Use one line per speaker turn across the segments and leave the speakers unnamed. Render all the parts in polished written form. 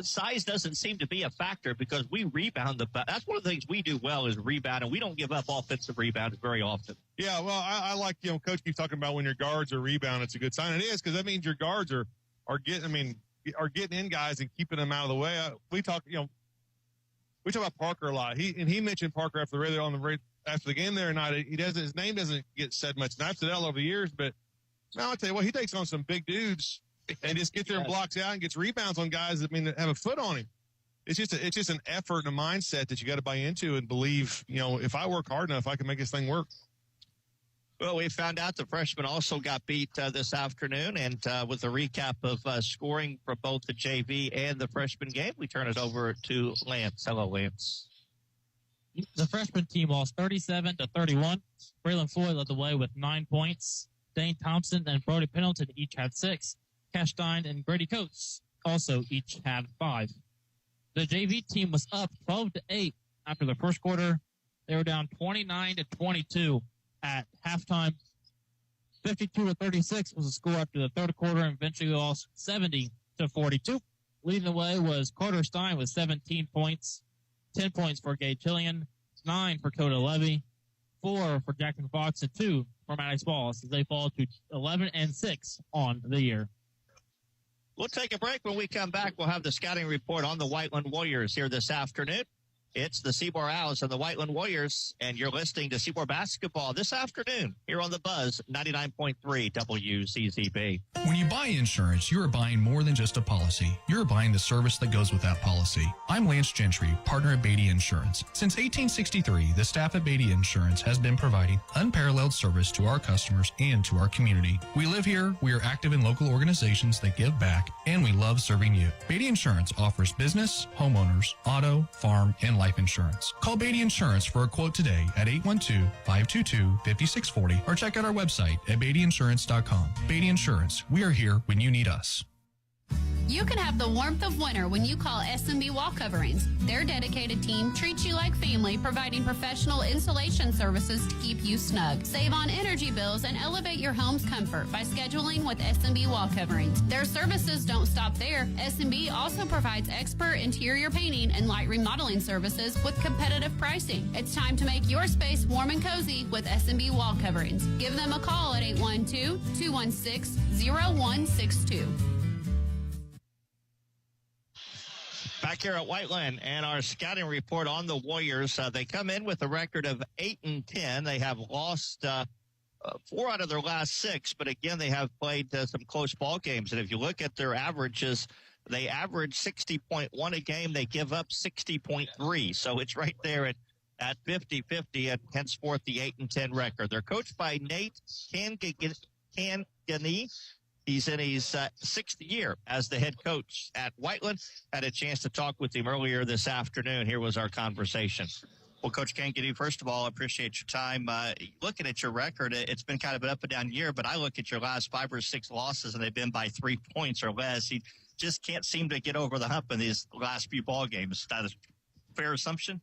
size doesn't seem to be a factor because we rebound that's one of the things we do well is rebound, and we don't give up offensive rebounds very often.
Yeah, well, I like, Coach keeps talking about when your guards are rebounding, it's a good sign. It is, because that means your guards are getting in guys and keeping them out of the way. We talk about Parker a lot. He mentioned Parker after the game there tonight. His name doesn't get said much. And I've said that all over the years, but now I'll tell you what, he takes on some big dudes and just gets there and blocks out and gets rebounds on guys that have a foot on him. It's just an effort and a mindset that you got to buy into and believe, if I work hard enough, I can make this thing work.
Well, we found out the freshman also got beat this afternoon, and with a recap of scoring for both the JV and the freshman game, we turn it over to Lance. Hello, Lance.
The freshman team lost 37-31. Braylon Floyd led the way with 9 points. Dane Thompson and Brody Pendleton each had 6. Cash Stein and Grady Coates also each had 5. The JV team was up 12-8 after the first quarter. They were down 29-22 at halftime. 52-36 was the score after the third quarter, and eventually lost 70-42. Leading the way was Carter Stein with 17 points, 10 points for Gage Hillian, 9 for Coda Levy, 4 for Jackson Fox, and 2 for Maddox Balls as they fall to 11-6 on the year.
We'll take a break. When we come back, we'll have the scouting report on the Whiteland Warriors here this afternoon. It's the Seymour Owls and the Whiteland Warriors, and you're listening to Seymour Basketball this afternoon here on the Buzz 99.3 WZZB.
When you buy insurance, you are buying more than just a policy. You're buying the service that goes with that policy. I'm Lance Gentry, partner at Beatty Insurance. Since 1863, the staff at Beatty Insurance has been providing unparalleled service to our customers and to our community. We live here, we are active in local organizations that give back, and we love serving you. Beatty Insurance offers business, homeowners, auto, farm, and life insurance. Call Beatty Insurance for a quote today at 812-522-5640 or check out our website at BeattyInsurance.com. Beatty Insurance, we are here when you need us.
You can have the warmth of winter when you call S&B Wall Coverings. Their dedicated team treats you like family, providing professional insulation services to keep you snug. Save on energy bills and elevate your home's comfort by scheduling with S&B Wall Coverings. Their services don't stop there. S&B also provides expert interior painting and light remodeling services with competitive pricing. It's time to make your space warm and cozy with S&B Wall Coverings. Give them a call at 812-216-0162.
Back here at Whiteland and our scouting report on the Warriors. They come in with a record of 8-10. They have lost 4 out of their last 6, but again, they have played some close ball games. And if you look at their averages, they average 60.1 a game. They give up 60.3. So it's right there at 50-50, and henceforth the 8-10 record. They're coached by Nate Kangany. He's in his 6th year as the head coach at Whiteland. Had a chance to talk with him earlier this afternoon. Here was our conversation. Well, Coach Kangany, first of all, I appreciate your time. Looking at your record, it's been kind of an up-and-down year, but I look at your last 5 or 6 losses, and they've been by 3 points or less. He just can't seem to get over the hump in these last few ball games. Is that a fair assumption?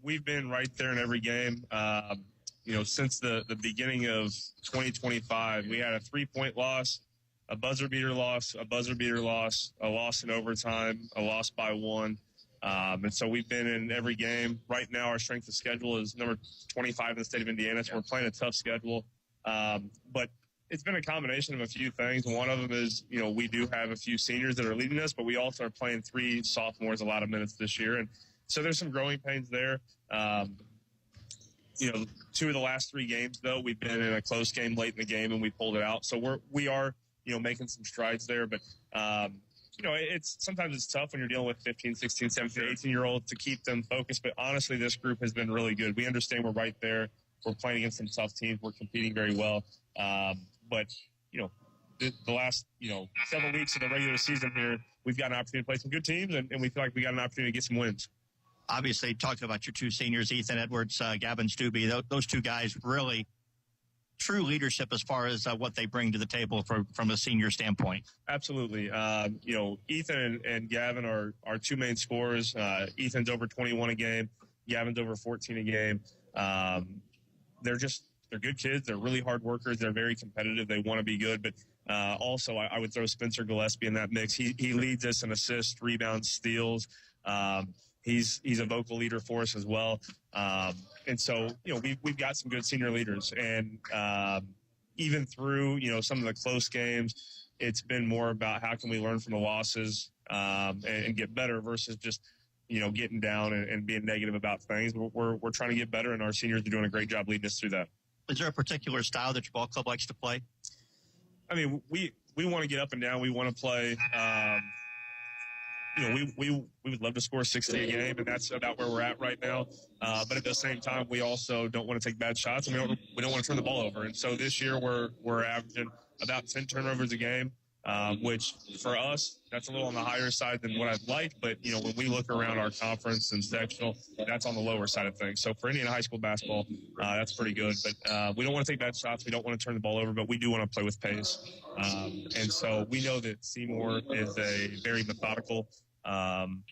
We've been right there in every game. Since the beginning of 2025, we had a 3-point loss, a buzzer beater loss, a buzzer beater loss, a loss in overtime, a loss by 1. And so we've been in every game. Right now, our strength of schedule is number 25 in the state of Indiana, so we're playing a tough schedule. But it's been a combination of a few things. One of them is, we do have a few seniors that are leading us, but we also are playing 3 sophomores a lot of minutes this year. And so there's some growing pains there. 2 of the last 3 games, though, we've been in a close game late in the game, and we pulled it out. So we are making some strides there. But, sometimes it's tough when you're dealing with 15, 16, 17, 18-year-olds to keep them focused. But honestly, this group has been really good. We understand we're right there. We're playing against some tough teams. We're competing very well. But the last, several weeks of the regular season here, we've got an opportunity to play some good teams, and we feel like we got an opportunity to get some wins.
Obviously, talking about your 2 seniors, Ethan Edwards, Gavin Stubbe, those 2 guys really true leadership as far as what they bring to the table from a senior standpoint.
Absolutely. Ethan and Gavin are our 2 main scorers. Ethan's over 21 a game. Gavin's over 14 a game. They're good kids. They're really hard workers. They're very competitive. They want to be good. But Also, I would throw Spencer Gillespie in that mix. He leads us in assists, rebounds, steals. He's a vocal leader for us as well. And so, we've got some good senior leaders. And even through, some of the close games, it's been more about how can we learn from the losses and get better versus just, getting down and being negative about things. We're trying to get better, and our seniors are doing a great job leading us through that.
Is there a particular style that your ball club likes to play?
I mean, we want to get up and down. We want to play. We would love to score 60 a game, and that's about where we're at right now. But at the same time, we also don't want to take bad shots, and we don't want to turn the ball over. And so this year we're averaging about 10 turnovers a game, which for us that's a little on the higher side than what I'd like. But when we look around our conference and sectional, that's on the lower side of things. So for Indiana high school basketball, that's pretty good. But we don't want to take bad shots. We don't want to turn the ball over, but we do want to play with pace. And so we know that Seymour is a very methodical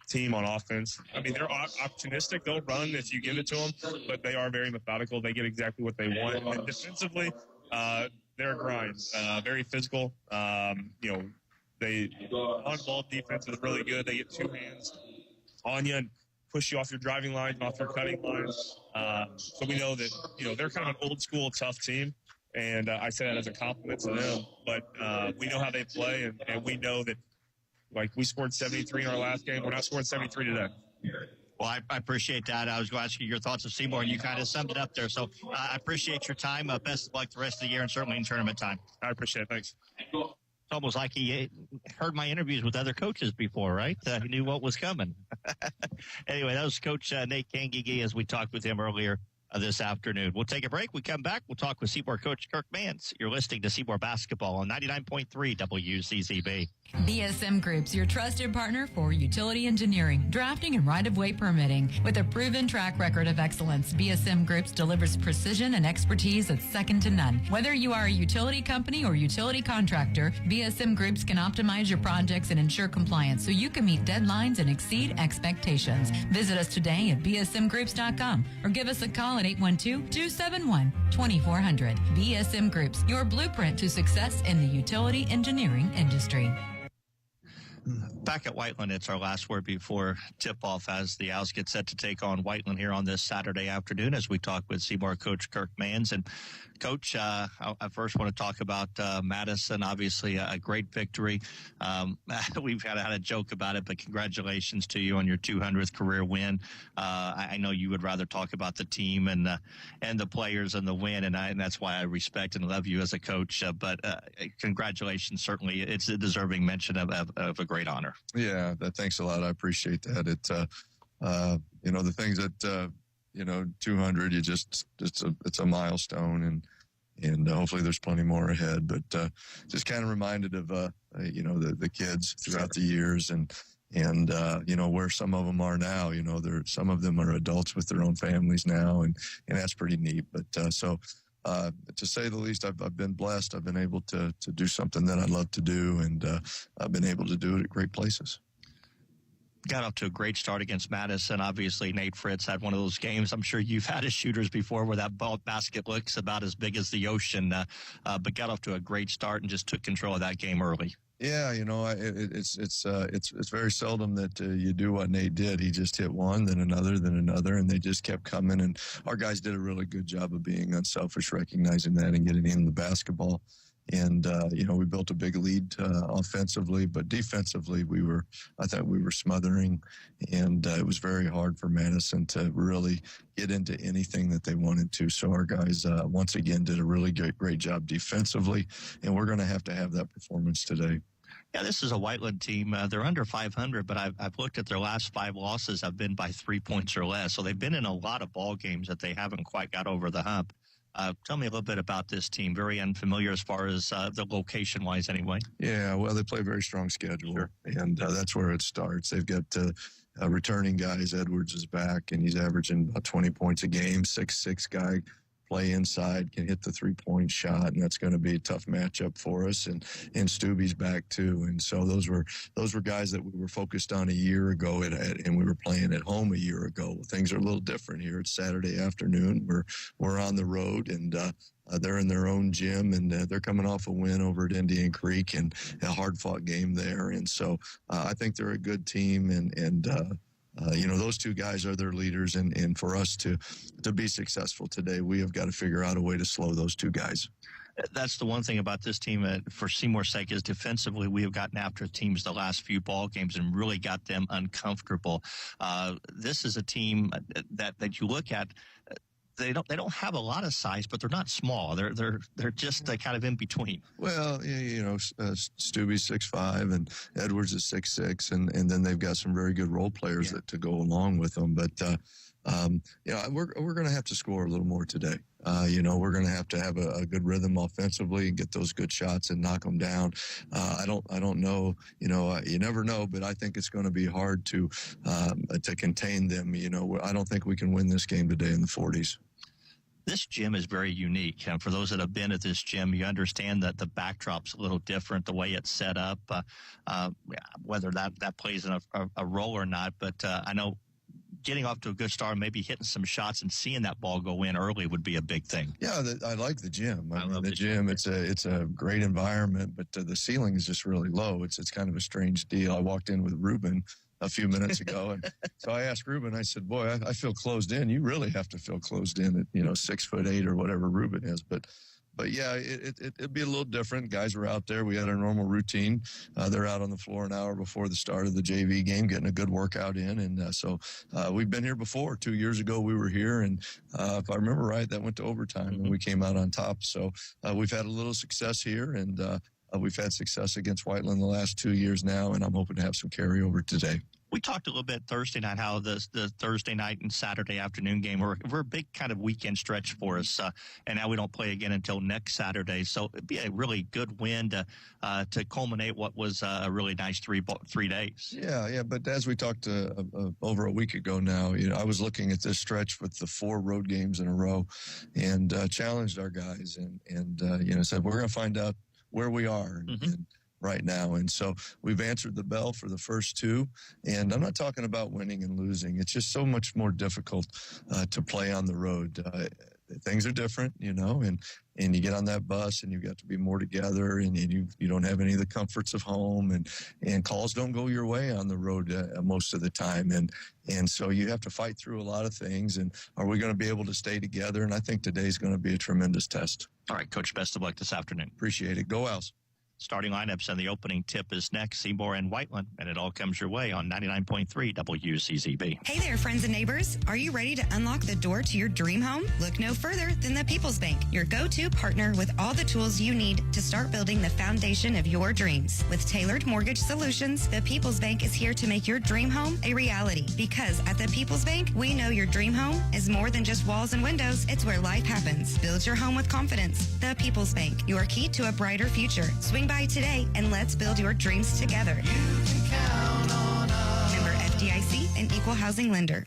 team on offense. I mean, they're opportunistic. They'll run if you give it to them, but they are very methodical. They get exactly what they want. And defensively, they're a grind, very physical. They on-ball defense is really good. They get two hands on you and push you off your driving line, off your cutting line. So we know that, they're kind of an old school, tough team. And I say that as a compliment to them, but we know how they play, and we know that, like, we scored 73 in our last game. We're not scoring 73 today.
Well, I appreciate that. I was going to ask you your thoughts of Seymour, and you kind of summed it up there. So I appreciate your time. Best of luck the rest of the year, and certainly in tournament time.
I appreciate it. Thanks.
It's almost like he heard my interviews with other coaches before, right? He knew what was coming. Anyway, that was Coach Nate Kangigi as we talked with him earlier this afternoon. We'll take a break. We come back. We'll talk with Seymour coach Kirk Mans. You're listening to Seymour Basketball on 99.3 WZZB.
BSM Group's your trusted partner for utility engineering, drafting, and right-of-way permitting. With a proven track record of excellence, BSM Groups delivers precision and expertise that's second to none. Whether you are a utility company or utility contractor, BSM Groups can optimize your projects and ensure compliance so you can meet deadlines and exceed expectations. Visit us today at bsmgroups.com or give us a call at 812-271-2400. BSM Groups, your blueprint to success in the utility engineering industry.
Back at Whiteland, it's our last word before tip-off as the Owls get set to take on Whiteland here on this Saturday afternoon as we talk with Seymour coach Kirk Mans. And, Coach, I first want to talk about Madison, obviously a great victory. We've had a joke about it, but congratulations to you on your 200th career win. I know you would rather talk about the team and the players and the win, and that's why I respect and love you as a coach. But congratulations, certainly. It's a deserving mention of a great honor.
Yeah, thanks a lot. I appreciate that. It's the things that 200, it's a milestone, and hopefully there's plenty more ahead. But just kind of reminded of the kids throughout the years and where some of them are now. Some of them are adults with their own families now, and that's pretty neat. But to say the least, I've been blessed. I've been able to do something that I love to do, and I've been able to do it at great places.
Got off to a great start against Madison. Obviously, Nate Fritz had one of those games. I'm sure you've had as shooters before where that basket looks about as big as the ocean, but got off to a great start and just took control of that game early.
Yeah, it's very seldom that you do what Nate did. He just hit one, then another, and they just kept coming. And our guys did a really good job of being unselfish, recognizing that and getting in the basketball. And, we built a big lead offensively, but defensively, I thought we were smothering. And it was very hard for Madison to really get into anything that they wanted to. So our guys, once again, did a really great job defensively. And we're going to have that performance today.
Yeah, this is a Whiteland team. They're under 500, but I've looked at their last 5 losses have been by 3 points or less. So they've been in a lot of ball games that they haven't quite got over the hump. Tell me a little bit about this team. Very unfamiliar as far as the location-wise anyway.
Yeah, well, they play a very strong schedule,
sure.
And that's where it starts. They've got returning guys. Edwards is back, and he's averaging about 20 points a game, 6'6" guy. Play inside, can hit the 3-point shot, and that's going to be a tough matchup for us. And Stubby's back too, and so those were guys that we were focused on a year ago, and we were playing at home a year ago. Things are a little different here. It's Saturday afternoon. We're on the road, and They're in their own gym, and they're coming off a win over at Indian Creek and a hard-fought game there. And so I think they're a good team, and those two guys are their leaders. And for us to be successful today, we have got to figure out a way to slow those two guys.
That's the one thing about this team for Seymour's sake is defensively we have gotten after teams the last few ball games and really got them uncomfortable. This is a team that you look at. They don't have a lot of size, but they're not small. They're just kind of in between.
Well, Stubby's 6'5", and Edwards is 6'6", and then they've got some very good role players to go along with them. But we're going to have to score a little more today. We're going to have a good rhythm offensively and get those good shots and knock them down. I don't know. You never know, but I think it's going to be hard to contain them. I don't think we can win this game today in the 40s.
This gym is very unique. And for those that have been at this gym, you understand that the backdrop's a little different, the way it's set up, whether that plays a role or not. But I know getting off to a good start, maybe hitting some shots and seeing that ball go in early would be a big thing.
Yeah, I like the gym. I love the gym. It's a great environment, but the ceiling is just really low. It's kind of a strange deal. I walked in with Ruben a few minutes ago, and so I asked Ruben. I said, "Boy, I feel closed in. You really have to feel closed in at 6'8" or whatever Ruben is." But yeah, it'd be a little different. Guys were out there. We had our normal routine. They're out on the floor an hour before the start of the JV game, getting a good workout in. And so we've been here before. 2 years ago, we were here. And if I remember right, that went to overtime and we came out on top. So we've had a little success here, and we've had success against Whiteland the last 2 years now. And I'm hoping to have some carryover today.
We talked a little bit Thursday night how the Thursday night and Saturday afternoon game were a big kind of weekend stretch for us, and now we don't play again until next Saturday. So it'd be a really good win to culminate what was a really nice 3 days. Yeah. But as we talked over a week ago now, I was looking at this stretch with the 4 road games in a row, and challenged our guys and said we're going to find out where we are. And right now. And so we've answered the bell for the first 2. And I'm not talking about winning and losing. It's just so much more difficult to play on the road. Things are different, and you get on that bus and you've got to be more together, and you don't have any of the comforts of home, and calls don't go your way on the road most of the time. And so you have to fight through a lot of things. And are we going to be able to stay together? And I think today's going to be a tremendous test. All right, Coach, best of luck this afternoon. Appreciate it. Go Owls. Starting lineups and the opening tip is next, Seymour and Whiteland, and it all comes your way on 99.3 WZZB.
Hey there, friends and neighbors. Are you ready to unlock the door to your dream home? Look no further than the People's Bank, your go-to partner with all the tools you need to start building the foundation of your dreams. With tailored mortgage solutions, the People's Bank is here to make your dream home a reality. Because at the People's Bank, we know your dream home is more than just walls and windows. It's where life happens. Build your home with confidence. The People's Bank, your key to a brighter future. Swing by today and let's build your dreams together. You can count on us. Member FDIC and Equal Housing Lender.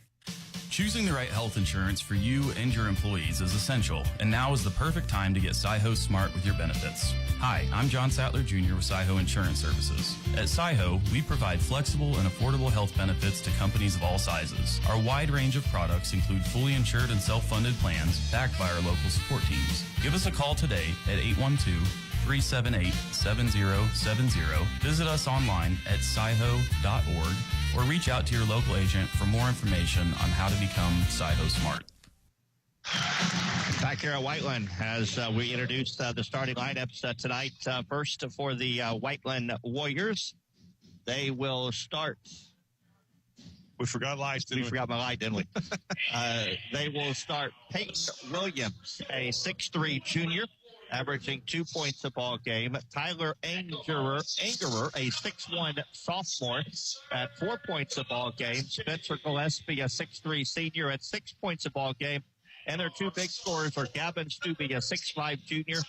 Choosing the right health insurance for you and your employees is essential, and now is the perfect time to get SciHo Smart with your benefits. Hi, I'm John Sattler Jr. with SciHo Insurance Services. At SciHo, we provide flexible and affordable health benefits to companies of all sizes. Our wide range of products include fully insured and self-funded plans backed by our local support teams. Give us a call today at 812-378-7070. Visit us online at sciho.org or reach out to your local agent for more information on how to become SciHo Smart.
Back here at Whiteland as we introduce the starting lineups tonight. First for the Whiteland Warriors, they will start.
We forgot lights, didn't we?
We forgot my light, didn't we? They will start Peyton Williams, a 6'3" junior, averaging 2 points a ball game. Tyler Angerer, a 6'1" sophomore, at 4 points a ball game. Spencer Gillespie, a 6'3" senior, at 6 points a ball game. And their 2 big scorers are Gavin Stubbe, a 6'5" junior,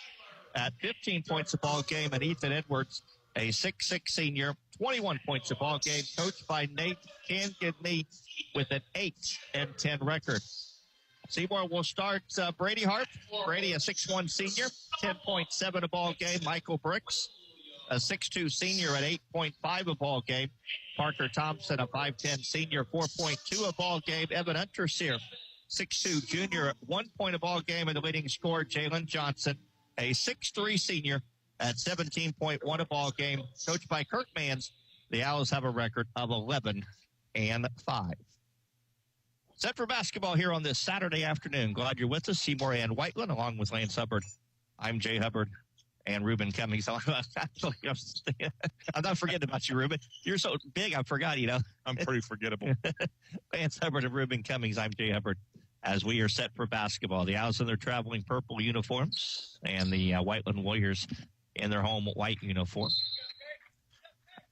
at 15 points a ball game, and Ethan Edwards, a 6'6" senior, 21 points a ball game, coached by Nate Cangidney with an 8-10 record. Seymour will start Brady Hart. Brady, a 6'1" senior, 10.7 a ball game. Michael Brooks, a 6'2" senior at 8.5 a ball game. Parker Thompson, a 5'10" senior, 4.2 a ball game. Evan Unterseer, 6'2 junior at 1 point a ball game, and the leading scorer, Jalen Johnson, a 6'3 senior at 17.1 a ball game. Coached by Kirk Mans, the Owls have a record of 11-5. Set for basketball here on this Saturday afternoon. Glad you're with us. Seymour and Whiteland, along with Lance Hubbard. I'm Jay Hubbard and Ruben Cummings. I'm not forgetting about you, Ruben. You're so big, I forgot,
I'm pretty forgettable.
Lance Hubbard and Ruben Cummings. I'm Jay Hubbard. As we are set for basketball, the Owls in their traveling purple uniforms and the Whiteland Warriors in their home white uniform.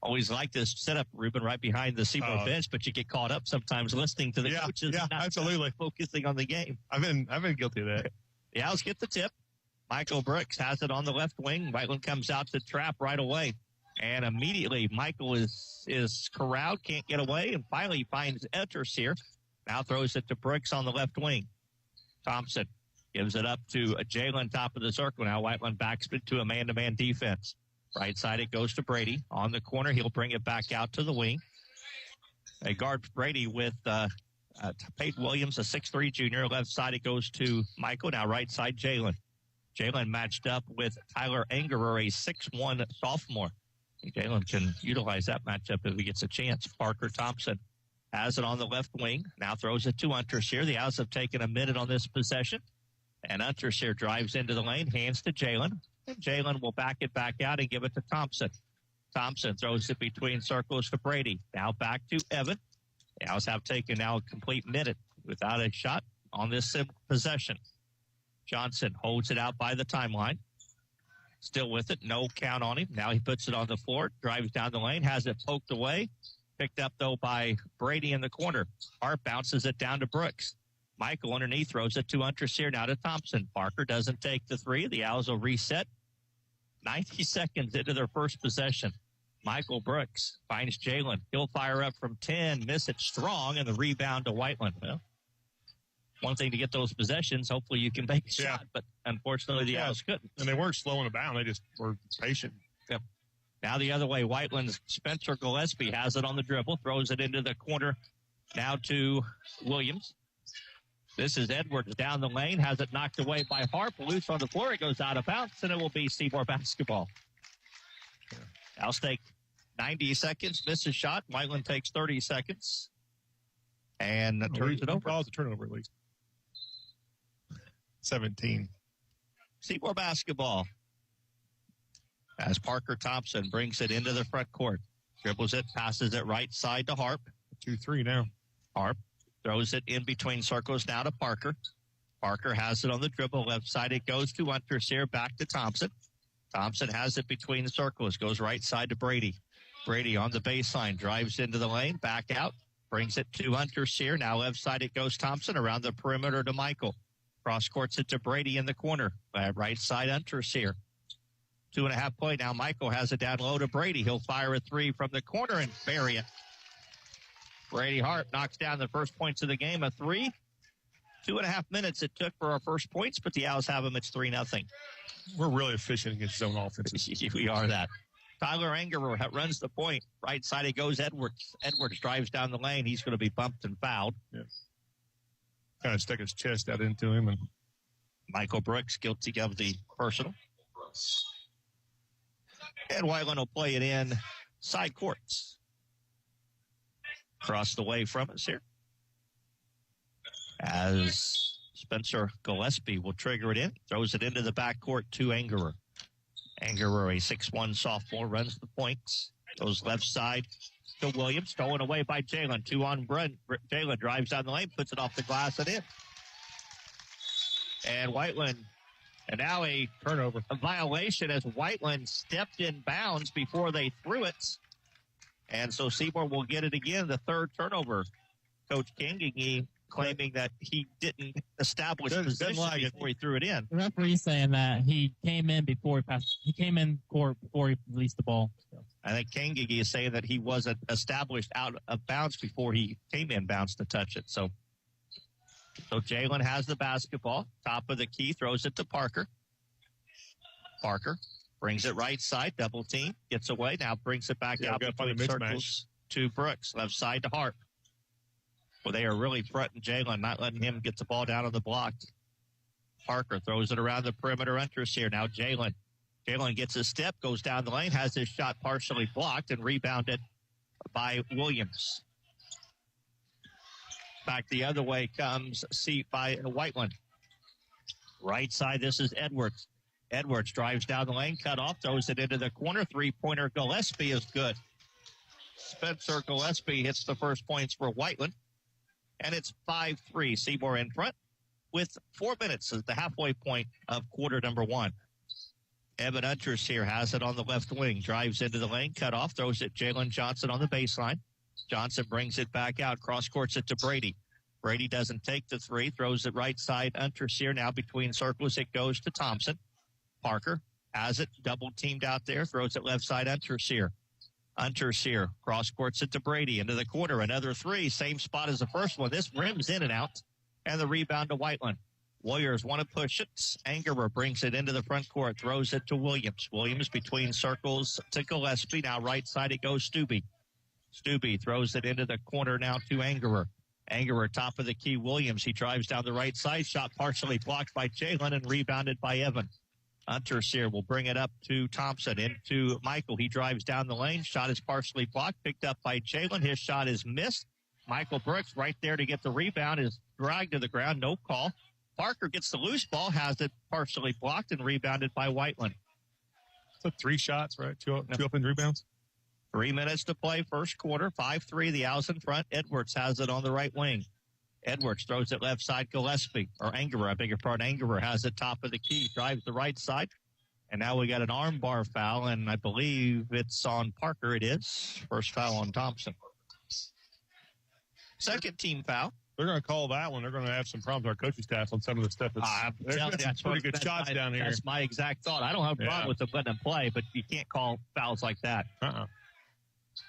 Always like this setup, Ruben, right behind the Seymour bench, but you get caught up sometimes listening to the coaches.
Yeah,
not
absolutely.
Focusing on the game.
I've been guilty of that.
The Owls get the tip. Michael Brooks has it on the left wing. Whiteland comes out to trap right away. And immediately Michael is corralled, can't get away, and finally finds Etters here. Now throws it to Brooks on the left wing. Thompson gives it up to Jalen, top of the circle. Now Whiteland backs it to a man-to-man defense. Right side, it goes to Brady. On the corner, he'll bring it back out to the wing. A guard Brady with Peyton Williams, a 6'3 junior. Left side, it goes to Michael. Now right side, Jalen. Jalen matched up with Tyler Angerer, a 6'1 sophomore. Jalen can utilize that matchup if he gets a chance. Parker Thompson has it on the left wing. Now throws it to Unterseer. The Owls have taken a minute on this possession. And Unterseer drives into the lane, hands to Jalen. And Jalen will back it back out and give it to Thompson. Thompson throws it between circles to Brady. Now back to Evan. The Owls have taken now a complete minute without a shot on this possession. Johnson holds it out by the timeline. Still with it. No count on him. Now he puts it on the floor, drives down the lane, has it poked away. Picked up, though, by Brady in the corner. Hart bounces it down to Brooks. Michael underneath throws it to Unterseer, now to Thompson. Parker doesn't take the three. The Owls will reset. 90 seconds into their first possession. Michael Brooks finds Jalen. He'll fire up from 10, miss it strong, and the rebound to Whiteland. Well, one thing to get those possessions. Hopefully you can make a shot, but unfortunately the Owls couldn't.
And they weren't slowing it down. They just were patient.
Yep. Now the other way, Whiteland's Spencer Gillespie has it on the dribble, throws it into the corner, now to Williams. This is Edwards down the lane, has it knocked away by Harp, loose on the floor, it goes out of bounds, and it will be Seymour basketball. Owls take 90 seconds, misses shot, Whiteland takes 30 seconds, and turns it over.
Calls a turnover at least. 17.
Seymour basketball. As Parker Thompson brings it into the front court. Dribbles it, passes it right side to Harp.
2-3 now.
Harp throws it in between circles now to Parker. Parker has it on the dribble. Left side it goes to Unterseer, back to Thompson. Thompson has it between the circles, goes right side to Brady. Brady on the baseline, drives into the lane, back out, brings it to Unterseer. Now left side it goes Thompson, around the perimeter to Michael. Cross courts it to Brady in the corner. Right side Unterseer. 2.5 play. Now Michael has it down low to Brady. He'll fire a three from the corner and bury it. Brady Hart knocks down the first points of the game, a three. 2.5 minutes it took for our first points, but the Owls have them. It's 3-0.
We're really efficient against zone offenses.
We are that. Tyler Angerer runs the point. Right side it goes Edwards. Edwards drives down the lane. He's going to be bumped and fouled.
Yeah. Kind of stuck his chest out into him. And
Michael Brooks guilty of the personal. And Whiteland will play it in side courts. Across the way from us here. As Spencer Gillespie will trigger it in. Throws it into the backcourt to Angerer. Angerer, a 6'1 sophomore, runs the points. Goes left side to Williams. Stolen away by Jalen. 2 on run. Jalen drives down the lane, puts it off the glass and in. And Whiteland, and now a
turnover.
A violation as Whiteland stepped in bounds before they threw it. And so Seymour will get it again, the third turnover. Coach King claiming that he didn't establish position before he threw it in.
The referee's saying that he came in before he passed. He came in court before he released the ball.
I think Kangigi is saying that he wasn't established out of bounds before he came in bounds to touch it. So Jalen has the basketball. Top of the key, throws it to Parker. Parker brings it right side, double team, gets away. Now brings it back out between circles to Brooks. Left side to Hart. Well, they are really fronting Jalen, not letting him get the ball down on the block. Parker throws it around the perimeter enters here. Now Jalen. Jalen gets his step, goes down the lane, has his shot partially blocked and rebounded by Williams. Back the other way comes by Whiteland. Right side, this is Edwards. Edwards drives down the lane, cut off, throws it into the corner. Three-pointer Gillespie is good. Spencer Gillespie hits the first points for Whiteland. And it's 5-3. Seymour in front with 4 minutes at the halfway point of quarter number one. Evan Unters here has it on the left wing. Drives into the lane, cut off, throws it Jalen Johnson on the baseline. Johnson brings it back out, cross-courts it to Brady. Brady doesn't take the three, throws it right side. Unters here now between circles. It goes to Thompson. Parker has it, double-teamed out there, throws it left side. Unters here. Unters here, cross-courts it to Brady, into the corner, another three, same spot as the first one. This rims in and out, and the rebound to Whiteland. Warriors want to push it. Angerer brings it into the front court, throws it to Williams. Williams between circles to Gillespie. Now right side it goes Stubbe. Stubbe throws it into the corner now to Angerer. Angerer top of the key. Williams, he drives down the right side. Shot partially blocked by Jalen and rebounded by Evan. Unters here will bring it up to Thompson, into Michael. He drives down the lane. Shot is partially blocked, picked up by Jalen. His shot is missed. Michael Brooks right there to get the rebound, is dragged to the ground. No call. Parker gets the loose ball, has it partially blocked and rebounded by Whiteland.
So 3 shots, right? Two up and rebounds.
3 minutes to play, first quarter. 5-3, the Owls in front. Edwards has it on the right wing. Edwards throws it left side, Gillespie, or Angerer, I beg your pardon. Angerer has it top of the key, drives the right side. And now we got an arm bar foul, and I believe it's on Parker. It is. First foul on Thompson. Second team foul.
They're going to call that one. They're going to have some problems with our coaching staff on some of the stuff. That's pretty good shots down here.
That's my exact thought. I don't have a problem with them letting them play, but you can't call fouls like that.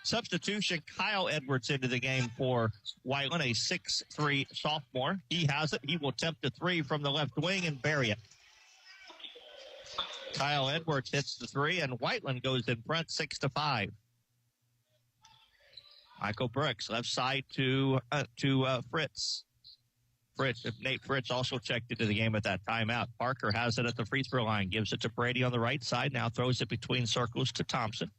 Substitution, Kyle Edwards into the game for Whiteland, a 6'3 sophomore. He has it. He will attempt a three from the left wing and bury it. Kyle Edwards hits the three, and Whiteland goes in front 6-5. Michael Brooks, left side to Fritz. Nate Fritz also checked into the game at that timeout. Parker has it at the free throw line, gives it to Brady on the right side, now throws it between circles to Thompson.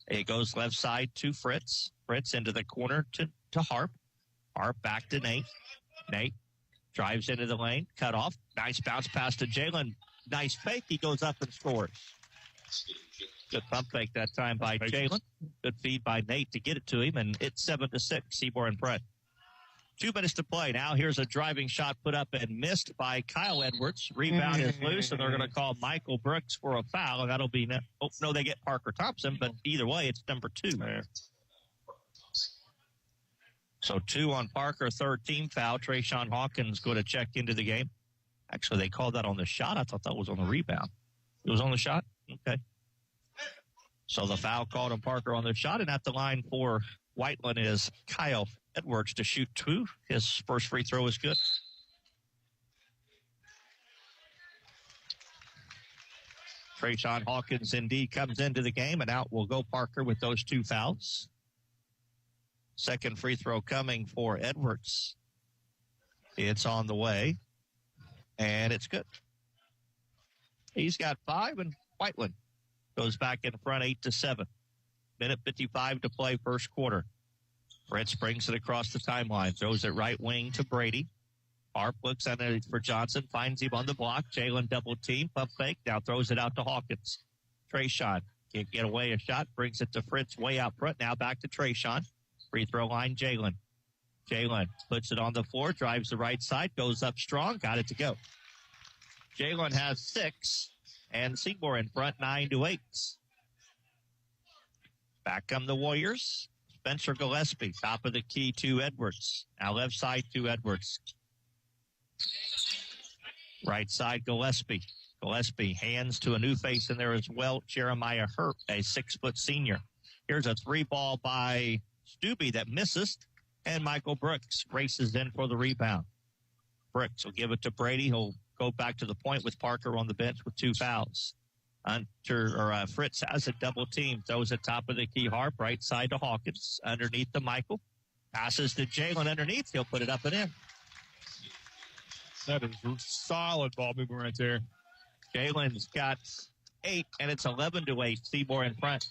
It goes left side to Fritz. Fritz into the corner to Harp. Harp back to Nate. Nate drives into the lane, cut off. Nice bounce pass to Jalen. Nice fake. He goes up and scores. Good pump fake that time by Jalen. Good feed by Nate to get it to him, and it's 7-6. Seymour in front. 2 minutes to play. Now here's a driving shot put up and missed by Kyle Edwards. Rebound is loose, and they're going to call Michael Brooks for a foul, and that'll be they get Parker Thompson, but either way, it's number 2. So 2 on Parker, third team foul. Trayshawn Hawkins going to check into the game. Actually, they called that on the shot. I thought that was on the rebound. It was on the shot? Okay. So the foul called on Parker on the shot, and at the line for Whiteland is Kyle Edwards to shoot 2. His first free throw is good. Trayshawn Hawkins indeed comes into the game, and out will go Parker with those 2 fouls. Second free throw coming for Edwards. It's on the way, and it's good. He's got 5, and Whiteland goes back in front 8-7. Minute 55 to play, first quarter. Fritz brings it across the timeline, throws it right wing to Brady. Harp looks underneath for Johnson, finds him on the block. Jalen double team, pump fake, now throws it out to Hawkins. Trayshawn can't get away a shot, brings it to Fritz way out front. Now back to Trayshawn. Free throw line, Jalen. Jalen puts it on the floor, drives the right side, goes up strong, got it to go. Jalen has 6, and Seymour in front 9-8. Back come the Warriors. Spencer Gillespie, top of the key to Edwards. Now left side to Edwards. Right side, Gillespie. Gillespie hands to a new face in there as well, Jeremiah Hurt, a 6-foot senior. Here's a 3-ball by Stubbe that misses, and Michael Brooks races in for the rebound. Brooks will give it to Brady. He'll go back to the point with Parker on the bench with 2 fouls. Fritz has a double team, throws it top of the key. Harp right side to Hawkins, underneath to Michael. Passes to Jalen underneath. He'll put it up and in.
That is solid ball movement right there.
Jalen's got 8, and it's 11-8. Seymour in front.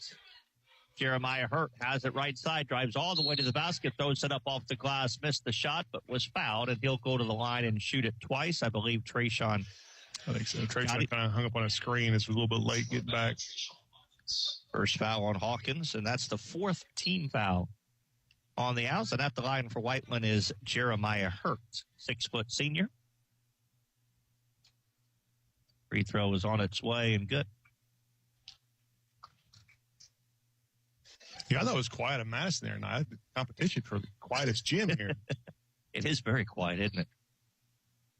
Jeremiah Hurt has it right side, drives all the way to the basket, throws it up off the glass, missed the shot, but was fouled, and he'll go to the line and shoot it twice. I believe Trayshawn.
I think so. Trayshawn kind of hung up on a screen. This was a little bit late getting back.
First foul on Hawkins, and that's the 4th team foul on the outs. And at the line for Whiteland is Jeremiah Hurt, 6-foot senior. Free throw is on its way and good.
Yeah, I thought it was quiet at Madison there tonight. The competition for the quietest gym here.
It is very quiet, isn't it?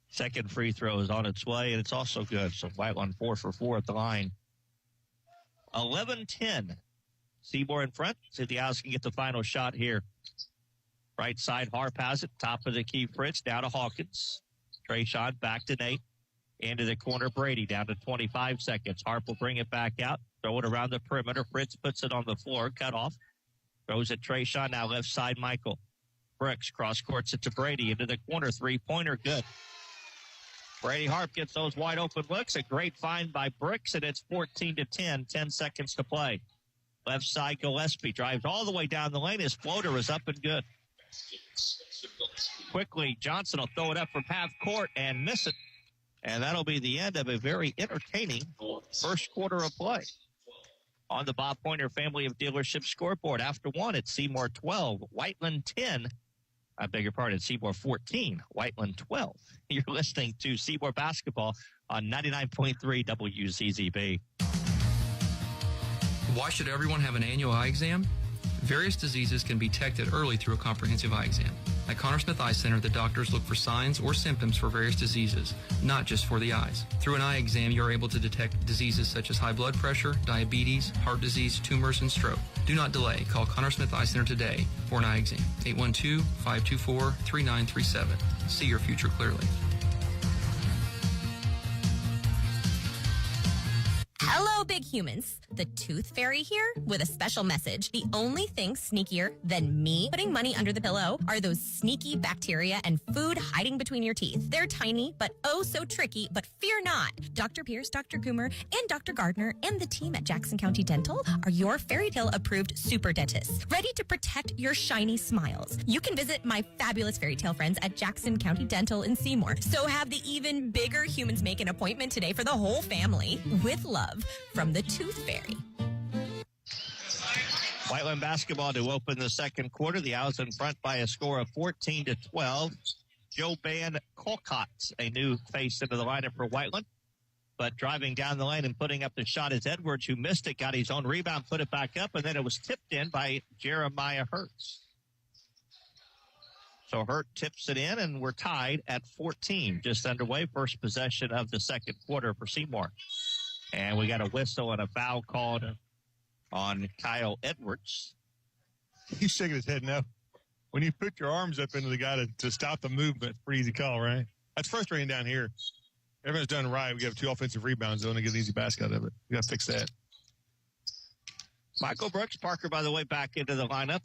Second free throw is on its way, and it's also good. So Whiteland 4 for 4 at the line. 11-10. Seymour in front. See if the Owls can get the final shot here. Right side, Harp has it. Top of the key, Fritz. Down to Hawkins. Trayshawn back to Nate. Into the corner, Brady. Down to 25 seconds. Harp will bring it back out. Throw it around the perimeter. Fritz puts it on the floor. Cut off. Throws it Trayshawn. Now left side, Michael. Brooks cross courts it to Brady. Into the corner. Three-pointer. Good. Brady Harp gets those wide open looks. A great find by Brooks, and it's 14-10. 10 seconds to play. Left side, Gillespie drives all the way down the lane. His floater is up and good. Quickly, Johnson will throw it up from half court and miss it. And that'll be the end of a very entertaining first quarter of play. On the Bob Pointer Family of Dealership scoreboard, after 1, it's Seymour 12, Whiteland 10. I beg your pardon, Seymour 14, Whiteland 12. You're listening to Seymour Basketball on 99.3 WZZB.
Why should everyone have an annual eye exam? Various diseases can be detected early through a comprehensive eye exam. At Connor Smith Eye Center, the doctors look for signs or symptoms for various diseases, not just for the eyes. Through an eye exam, you're able to detect diseases such as high blood pressure, diabetes, heart disease, tumors, and stroke. Do not delay. Call Connor Smith Eye Center today for an eye exam. 812-524-3937. See your future clearly.
Hello, big humans. The Tooth Fairy here with a special message. The only thing sneakier than me putting money under the pillow are those sneaky bacteria and food hiding between your teeth. They're tiny, but oh so tricky, but fear not. Dr. Pierce, Dr. Coomer, and Dr. Gardner and the team at Jackson County Dental are your fairy tale approved super dentists, ready to protect your shiny smiles. You can visit my fabulous fairy tale friends at Jackson County Dental in Seymour. So have the even bigger humans make an appointment today for the whole family. With love from the Tooth Fairy.
Whiteland basketball to open the second quarter. The Owls in front by a score of 14-12. Joe Ban Colcott, a new face into the lineup for Whiteland. But driving down the lane and putting up the shot is Edwards, who missed it, got his own rebound, put it back up, and then it was tipped in by Jeremiah Hurts. So Hurt tips it in, and we're tied at 14, just underway. First possession of the second quarter for Seymour. And we got a whistle and a foul called on Kyle Edwards.
He's shaking his head no. When you put your arms up into the guy to stop the movement, it's a pretty easy call, right? That's frustrating down here. Everyone's done right. We have 2 offensive rebounds. They want to get an easy basket out of it. We got to fix that.
Michael Brooks, Parker, by the way, back into the lineup.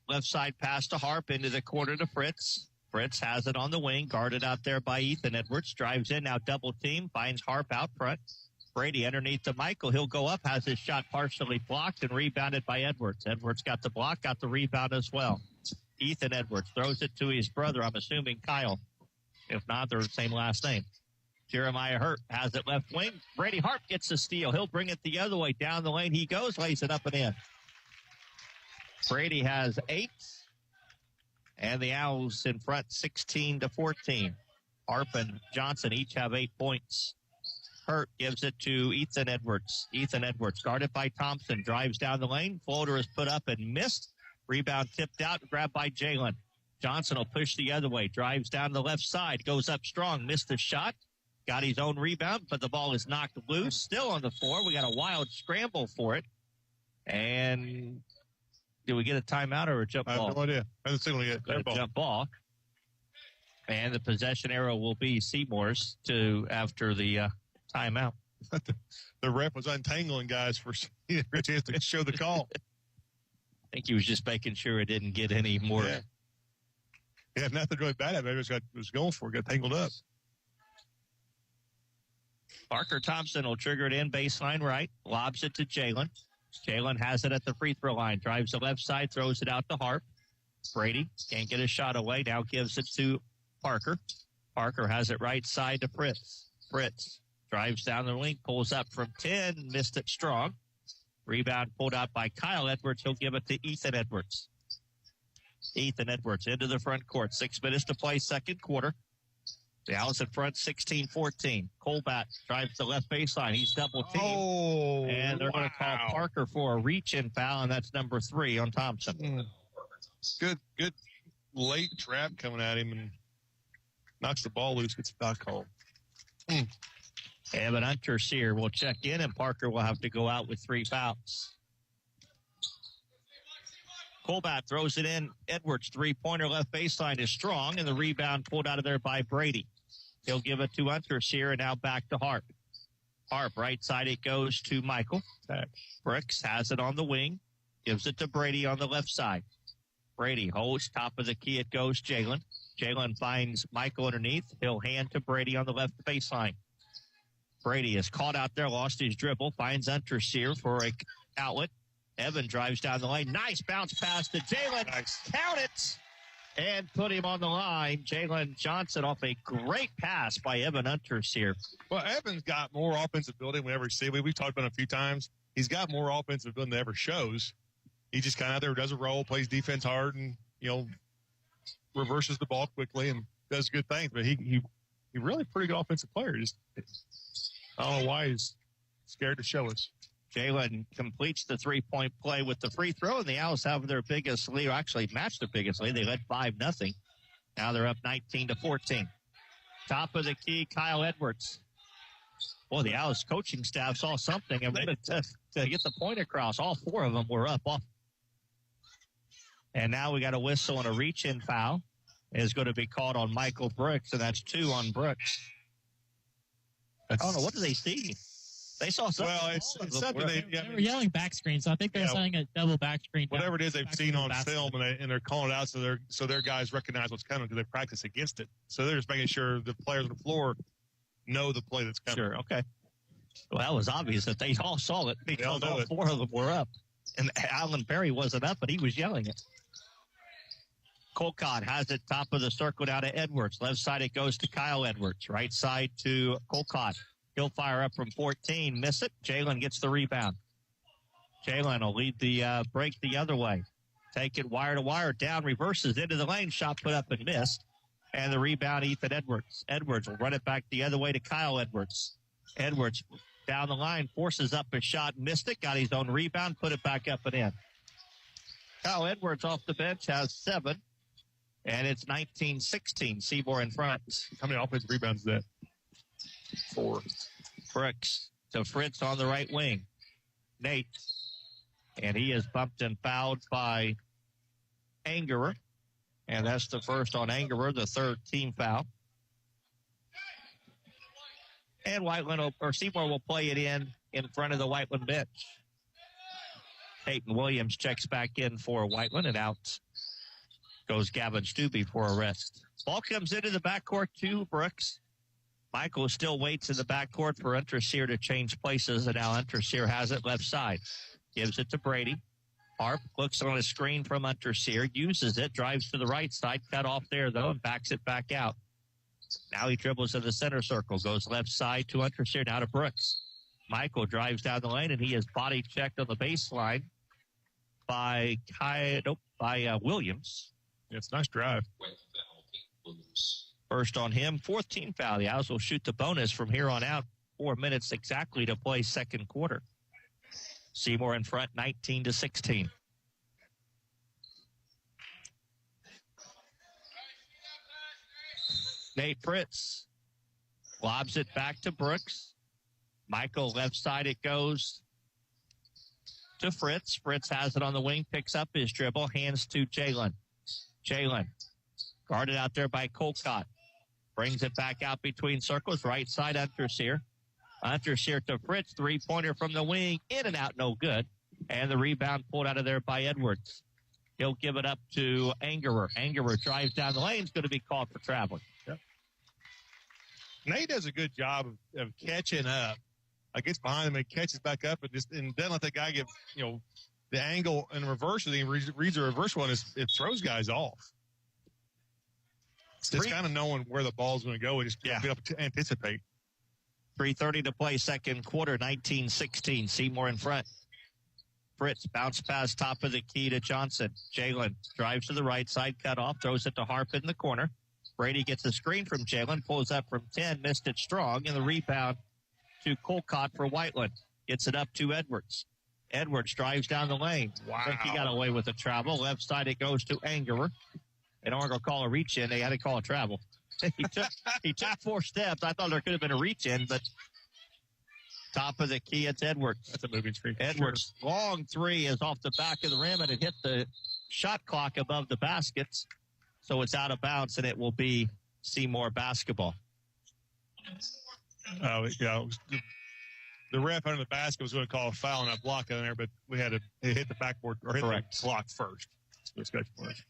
Left side pass to Harp, into the corner to Fritz. Fritz has it on the wing, guarded out there by Ethan Edwards. Drives in, now double team, finds Harp out front. Brady underneath to Michael. He'll go up, has his shot partially blocked and rebounded by Edwards. Edwards got the block, got the rebound as well. Ethan Edwards throws it to his brother, I'm assuming Kyle. If not, they're the same last name. Jeremiah Hurt has it left wing. Brady Harp gets the steal. He'll bring it the other way. Down the lane he goes, lays it up and in. Brady has 8. And the Owls in front 16-14. Harp and Johnson each have 8 points. Hurt gives it to Ethan Edwards. Ethan Edwards, guarded by Thompson, drives down the lane. Floater is put up and missed. Rebound tipped out, grabbed by Jalen. Johnson will push the other way, drives down the left side, goes up strong, missed the shot. Got his own rebound, but the ball is knocked loose. Still on the floor. We got a wild scramble for it. And did we get a timeout or a jump ball?
I have no idea. I haven't seen it yet.
Jump ball. And the possession arrow will be Seymour's after the timeout.
The ref was untangling guys for a chance to show the call.
I think he was just making sure it didn't get any more
Yeah, nothing really bad at it. It was going for it, got tangled up.
Parker Thompson will trigger it in baseline right, lobs it to Jalen. Jalen has it at the free throw line, drives the left side, throws it out to Harp. Brady can't get a shot away, now gives it to Parker. Parker has it right side to Fritz. Fritz drives down the wing, pulls up from 10, missed it strong. Rebound pulled out by Kyle Edwards. He'll give it to Ethan Edwards. Ethan Edwards into the front court. 6 minutes to play, second quarter. The Owls in front, 16-14. Colbat drives the left baseline. He's double teamed.
Oh,
and they're going to call Parker for a reach-in foul, and that's number 3 on Thompson.
Good late trap coming at him and knocks the ball loose, gets a foul call.
Evan Unterseer will check in, and Parker will have to go out with 3 fouls. Colbat throws it in. Edwards, three-pointer left baseline is strong, and the rebound pulled out of there by Brady. He'll give it to Unterseer, and now back to Harp. Harp, right side, it goes to Michael. Brooks has it on the wing, gives it to Brady on the left side. Brady holds, top of the key, it goes Jalen. Jalen finds Michael underneath. He'll hand to Brady on the left baseline. Brady is caught out there, lost his dribble, finds Unterseer for a outlet. Evan drives down the lane. Nice bounce pass to Jalen.
Nice.
Count it. And put him on the line. Jalen Johnson off a great pass by Evan Unterseer.
Well, Evan's got more offensive ability than we ever see. We've talked about it a few times. He's got more offensive ability than ever shows. He just kind of out there does a roll, plays defense hard, and, reverses the ball quickly and does good things. But he really pretty good offensive player. Just, I don't know why he's scared to show us.
Jalen completes the three-point play with the free throw, and the Owls have their biggest lead, or actually matched their biggest lead. They led 5-0. Now they're up 19-14. Top of the key, Kyle Edwards. Well, the Owls coaching staff saw something and wanted to get the point across. All 4 of them were up. And now we got a whistle and a reach-in foul. Is going to be called on Michael Brooks, and that's 2 on Brooks. I don't know. What do they see? They saw something.
Well, it's something
they were yelling back screen, so I think they're saying a double back screen.
Whatever it is they've seen on film, and they're calling it out so their guys recognize what's coming because they practice against it. So they're just making sure the players on the floor know the play that's coming.
Sure, okay. Well, that was obvious that they all saw it because all 4 of them were up. And Alan Perry wasn't up, but he was yelling it. Colcott has it top of the circle down to Edwards. Left side it goes to Kyle Edwards. Right side to Colcott. He'll fire up from 14. Miss it. Jalen gets the rebound. Jalen will lead the break the other way. Take it wire to wire. Down, reverses into the lane. Shot put up and missed. And the rebound, Ethan Edwards. Edwards will run it back the other way to Kyle Edwards. Edwards down the line, forces up a shot, missed it, got his own rebound, put it back up and in. Kyle Edwards off the bench has 7. And it's 19-16. Seymour in front.
How many offensive rebounds is that? 4.
Brooks to Fritz on the right wing. Nate. And he is bumped and fouled by Angerer. And that's the first on Angerer, the 3rd team foul. And Seymour will play it in front of the Whiteland bench. Peyton Williams checks back in for Whiteland, and out goes Gavin Stubbe for a rest. Ball comes into the backcourt to Brooks. Michael still waits in the backcourt for Unterseer to change places, and now Unterseer has it left side. Gives it to Brady. Harp looks on a screen from Unterseer, uses it, drives to the right side, cut off there, though, and backs it back out. Now he dribbles to the center circle, goes left side to Unterseer, now to Brooks. Michael drives down the lane, and he is body checked on the baseline by Williams.
Yeah, it's a nice drive.
First on him, 4th team foul. The Owls will shoot the bonus from here on out. 4 minutes exactly to play second quarter. Seymour in front, 19-16. Nate Fritz lobs it back to Brooks. Michael, left side it goes to Fritz. Fritz has it on the wing, picks up his dribble, hands to Jalen. Jalen, guarded out there by Colcott. Brings it back out between circles, right side Unterseer. Unterseer to Fritz, three-pointer from the wing, in and out, no good. And the rebound pulled out of there by Edwards. He'll give it up to Angerer. Angerer drives down the lane. Is going to be called for traveling.
Yep. Nate does a good job of catching up. Gets behind him and catches back up and doesn't let that guy get, the angle and reverse. And he reads the reverse one. It throws guys off. It's kind of knowing where the ball's going to go and just be able to anticipate.
3:30 to play, second quarter, 19-16. Seymour in front. Fritz bounce pass top of the key to Johnson. Jalen drives to the right side, cut off, throws it to Harp in the corner. Brady gets a screen from Jalen, pulls up from 10, missed it strong, and the rebound to Colcott for Whiteland. Gets it up to Edwards. Edwards drives down the lane.
Wow.
I think he got away with a travel. Left side it goes to Angerer. They don't want to call a reach in. They had to call a travel. He took 4 steps. I thought there could have been a reach in, but top of the key, it's Edwards.
That's a moving screen.
Edwards, long three is off the back of the rim, and it hit the shot clock above the baskets. So it's out of bounds, and it will be Seymour basketball.
Oh, yeah. The ref under the basket was going to call a foul on that block down there, but we had to hit the backboard or hit the clock first. That's what it's was.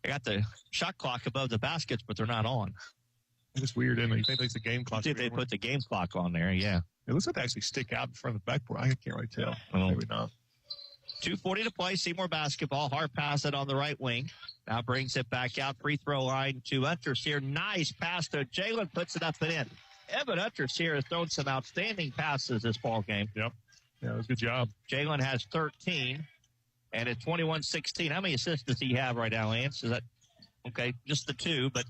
They got the shot clock above the baskets, but they're not on.
It's weird, isn't it? You think it's the game clock?
Did they put the game clock on there? Yeah.
It looks like they actually stick out in front of the backboard. I can't really tell. Maybe not.
2:40 to play. Seymour basketball. Hard pass it on the right wing. Now brings it back out. Free throw line to Unterseer. Nice pass to Jalen. Puts it up and in. Evan Unterseer has thrown some outstanding passes this ball game.
Yep. Yeah, it was a good job.
Jalen has 13, and it's 21-16. How many assists does he have right now, Lance? Is that okay? Just the 2, but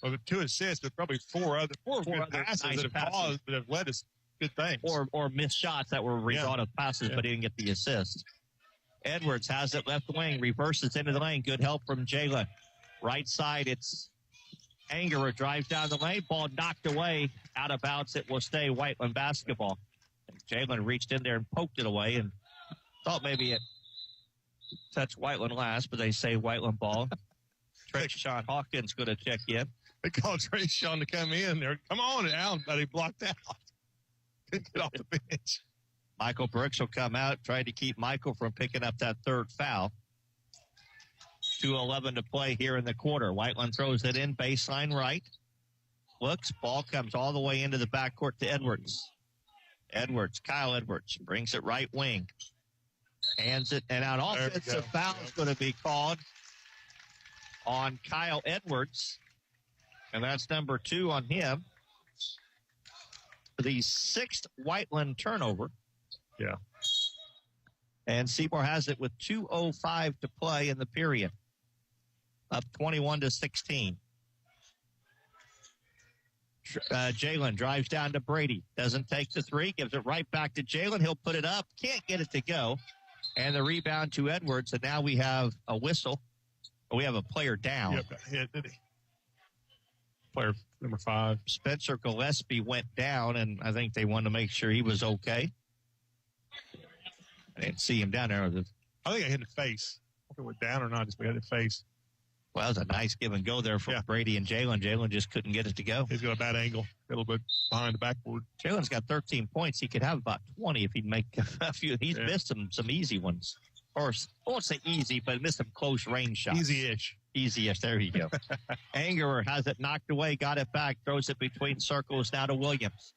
well, the 2 assists, but probably four other passes
nice
that have led us good things.
Or missed shots that were result of passes, but he didn't get the assist. Edwards has it left wing, reverses into the lane. Good help from Jalen. Right side, it's Angerer drives down the lane. Ball knocked away, out of bounds. It will stay Whiteland basketball. Jalen reached in there and poked it away and thought maybe it touched Whiteland last, but they say Whiteland ball. Trayshawn Hawkins going to check in.
They called Trayshawn to come in there. Come on, Allen, but he blocked out. Couldn't get off the bench.
Michael Brooks will come out, trying to keep Michael from picking up that third foul. 2:11 to play here in the quarter. Whiteland throws it in, baseline right. Looks, ball comes all the way into the backcourt to Edwards. Kyle Edwards brings it right wing. Hands it, and an offensive foul is going to be called on Kyle Edwards. And that's number 2 on him. The 6th Whiteland turnover.
Yeah.
And Seymour has it with 2:05 to play in the period. Up 21-16. Jalen drives down to Brady. Doesn't take the 3. Gives it right back to Jalen. He'll put it up. Can't get it to go. And the rebound to Edwards. And now we have a whistle. We have a player down.
Yep. Player number 5.
Spencer Gillespie went down, and I think they wanted to make sure he was okay. I didn't see him down there.
I think I hit the face. I don't know if it went down or not, just we hit the face.
Well, that was a nice give and go there from Brady and Jalen. Jalen just couldn't get it to go.
He's got a bad angle, a little bit behind the backboard.
Jalen's got 13 points. He could have about 20 if he'd make a few. He's missed some easy ones. Or I won't say easy, but missed some close range shots. Easy-ish. There you go. Angerer has it knocked away, got it back, throws it between circles now to Williams.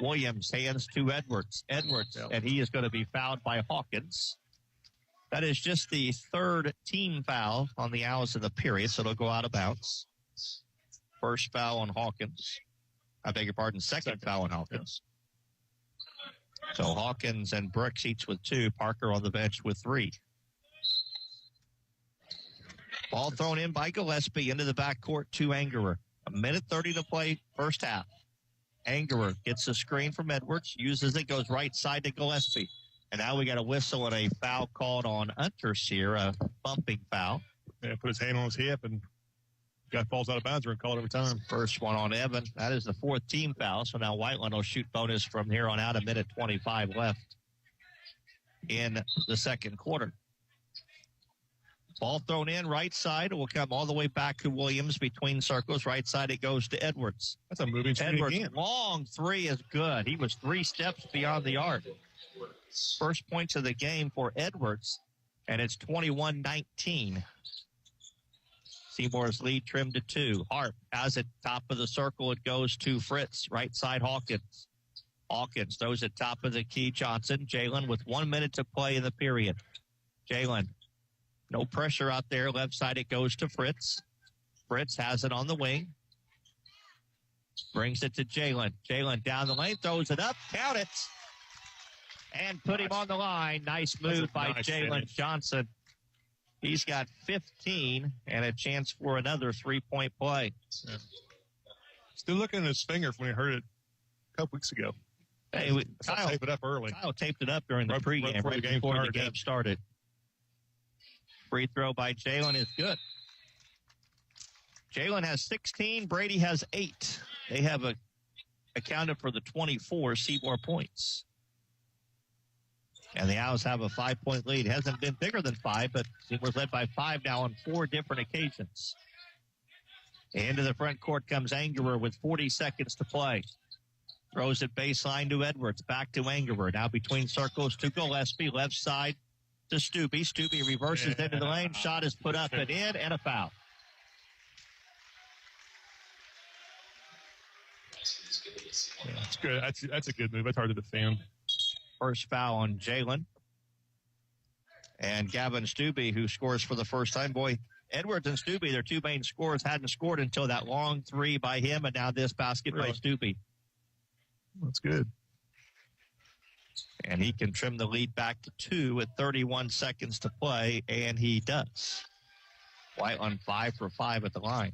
Williams hands to Edwards. And he is going to be fouled by Hawkins. That is just the 3rd team foul on the Owls of the period, so it'll go out of bounds. First foul on Hawkins. I beg your pardon, second foul on Hawkins. So Hawkins and Brooks each with 2. Parker on the bench with 3. Ball thrown in by Gillespie into the backcourt to Angerer. 1:30 to play, first half. Angerer gets a screen from Edwards, uses it, goes right side to Gillespie. And now we got a whistle and a foul called on Unterseer, a bumping foul.
Yeah, put his hand on his hip and guy falls out of bounds. We're going to call it every time.
First one on Evan. That is the 4th team foul. So now Whiteland will shoot bonus from here on out. 1:25 left in the second quarter. Ball thrown in right side. It will come all the way back to Williams between circles. Right side it goes to Edwards.
That's a moving screen
Edwards,
again.
Long 3 is good. He was 3 steps beyond the arc. First points of the game for Edwards. And it's 21-19. Seymour's lead trimmed to 2. Hart has it top of the circle. It goes to Fritz. Right side, Hawkins. Hawkins throws it top of the key. Johnson. Jalen with 1 minute to play in the period. Jalen, no pressure out there. Left side, it goes to Fritz. Fritz has it on the wing. Brings it to Jalen. Jalen down the lane, throws it up. Count it. And put him on the line. Nice move by Jalen Johnson. He's got 15 and a chance for another 3-point play.
Yeah. Still looking at his finger from when he heard it a couple weeks ago.
Hey, Kyle
taped it up early.
Kyle taped it up during the pregame, right before the game started. Free throw by Jalen is good. Jalen has 16. Brady has 8. They have accounted for the 24 Seymour points. And the Owls have a 5-point lead. It hasn't been bigger than 5, but Seymour's led by 5 now on 4 different occasions. Into the front court comes Angerer with 40 seconds to play. Throws it baseline to Edwards. Back to Angerer. Now between circles to Gillespie. Left side to Stubbe. Stubbe reverses into the lane. Shot is put up and in, and a foul.
Yeah, that's good. That's a good move. That's hard to defend.
First foul on Jalen. And Gavin Stubbe, who scores for the first time. Boy, Edwards and Stubbe, their 2 main scorers, hadn't scored until that long 3 by him, and now this basket by Stubbe.
That's good.
And he can trim the lead back to 2 with 31 seconds to play, and he does. Whiteland 5 for 5 at the line.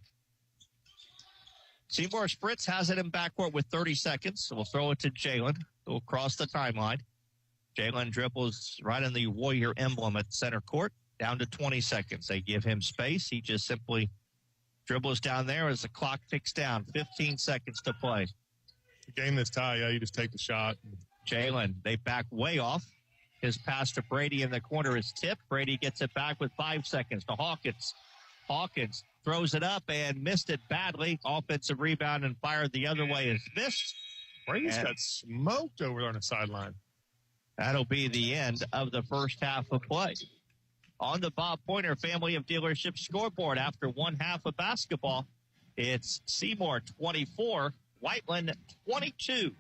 Seymour Spritz has it in backcourt with 30 seconds, so we'll throw it to Jalen. He'll cross the timeline. Jalen dribbles right in the Warrior emblem at center court, down to 20 seconds. They give him space. He just simply dribbles down there as the clock ticks down. 15 seconds to play.
The game that's tied, yeah, you just take the shot.
Jalen, they back way off. His pass to Brady in the corner is tipped. Brady gets it back with 5 seconds to Hawkins. Hawkins throws it up and missed it badly. Offensive rebound and fired the other way is missed.
Brady's got smoked over there on the sideline.
That'll be the end of the first half of play. On the Bob Pointer Family of Dealerships scoreboard after 1 half of basketball, it's Seymour 24, Whiteland 22.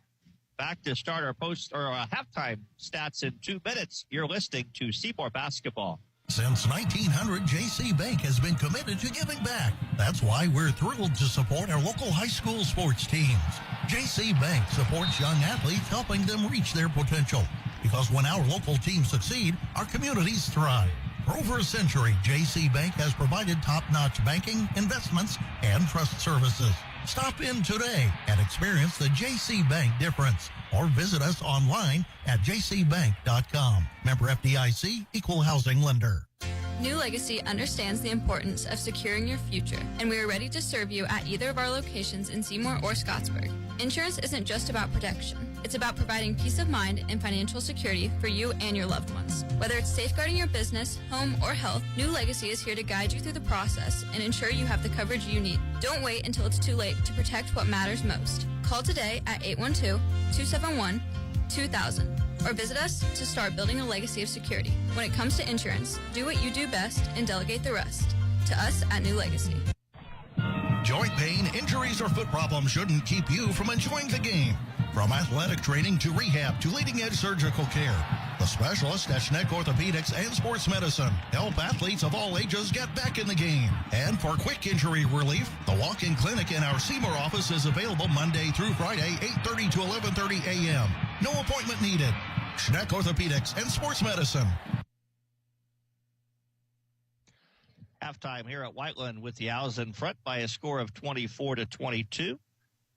Back to start our halftime stats in 2 minutes. You're listening to Seymour Basketball.
Since 1900, J.C. Bank has been committed to giving back. That's why we're thrilled to support our local high school sports teams. J.C. Bank supports young athletes, helping them reach their potential. Because when our local teams succeed, our communities thrive. For over a century, J.C. Bank has provided top-notch banking, investments, and trust services. Stop in today and experience the J.C. Bank difference. Or visit us online at jcbank.com. Member FDIC, Equal Housing Lender.
New Legacy understands the importance of securing your future, and we are ready to serve you at either of our locations in Seymour or Scottsburg. Insurance isn't just about protection. It's about providing peace of mind and financial security for you and your loved ones. Whether it's safeguarding your business, home, or health, New Legacy is here to guide you through the process and ensure you have the coverage you need. Don't wait until it's too late to protect what matters most. Call today at 812-271-2000 or visit us to start building a legacy of security. When it comes to insurance, do what you do best and delegate the rest. To us at New Legacy.
Joint pain, injuries, or foot problems shouldn't keep you from enjoying the game. From athletic training to rehab to leading-edge surgical care, the specialists at Schneck Orthopedics and Sports Medicine help athletes of all ages get back in the game. And for quick injury relief, the walk-in clinic in our Seymour office is available Monday through Friday, 8:30 to 11:30 a.m. No appointment needed. Schneck Orthopedics and Sports Medicine.
Halftime here at Whiteland with the Owls in front by a score of 24-22.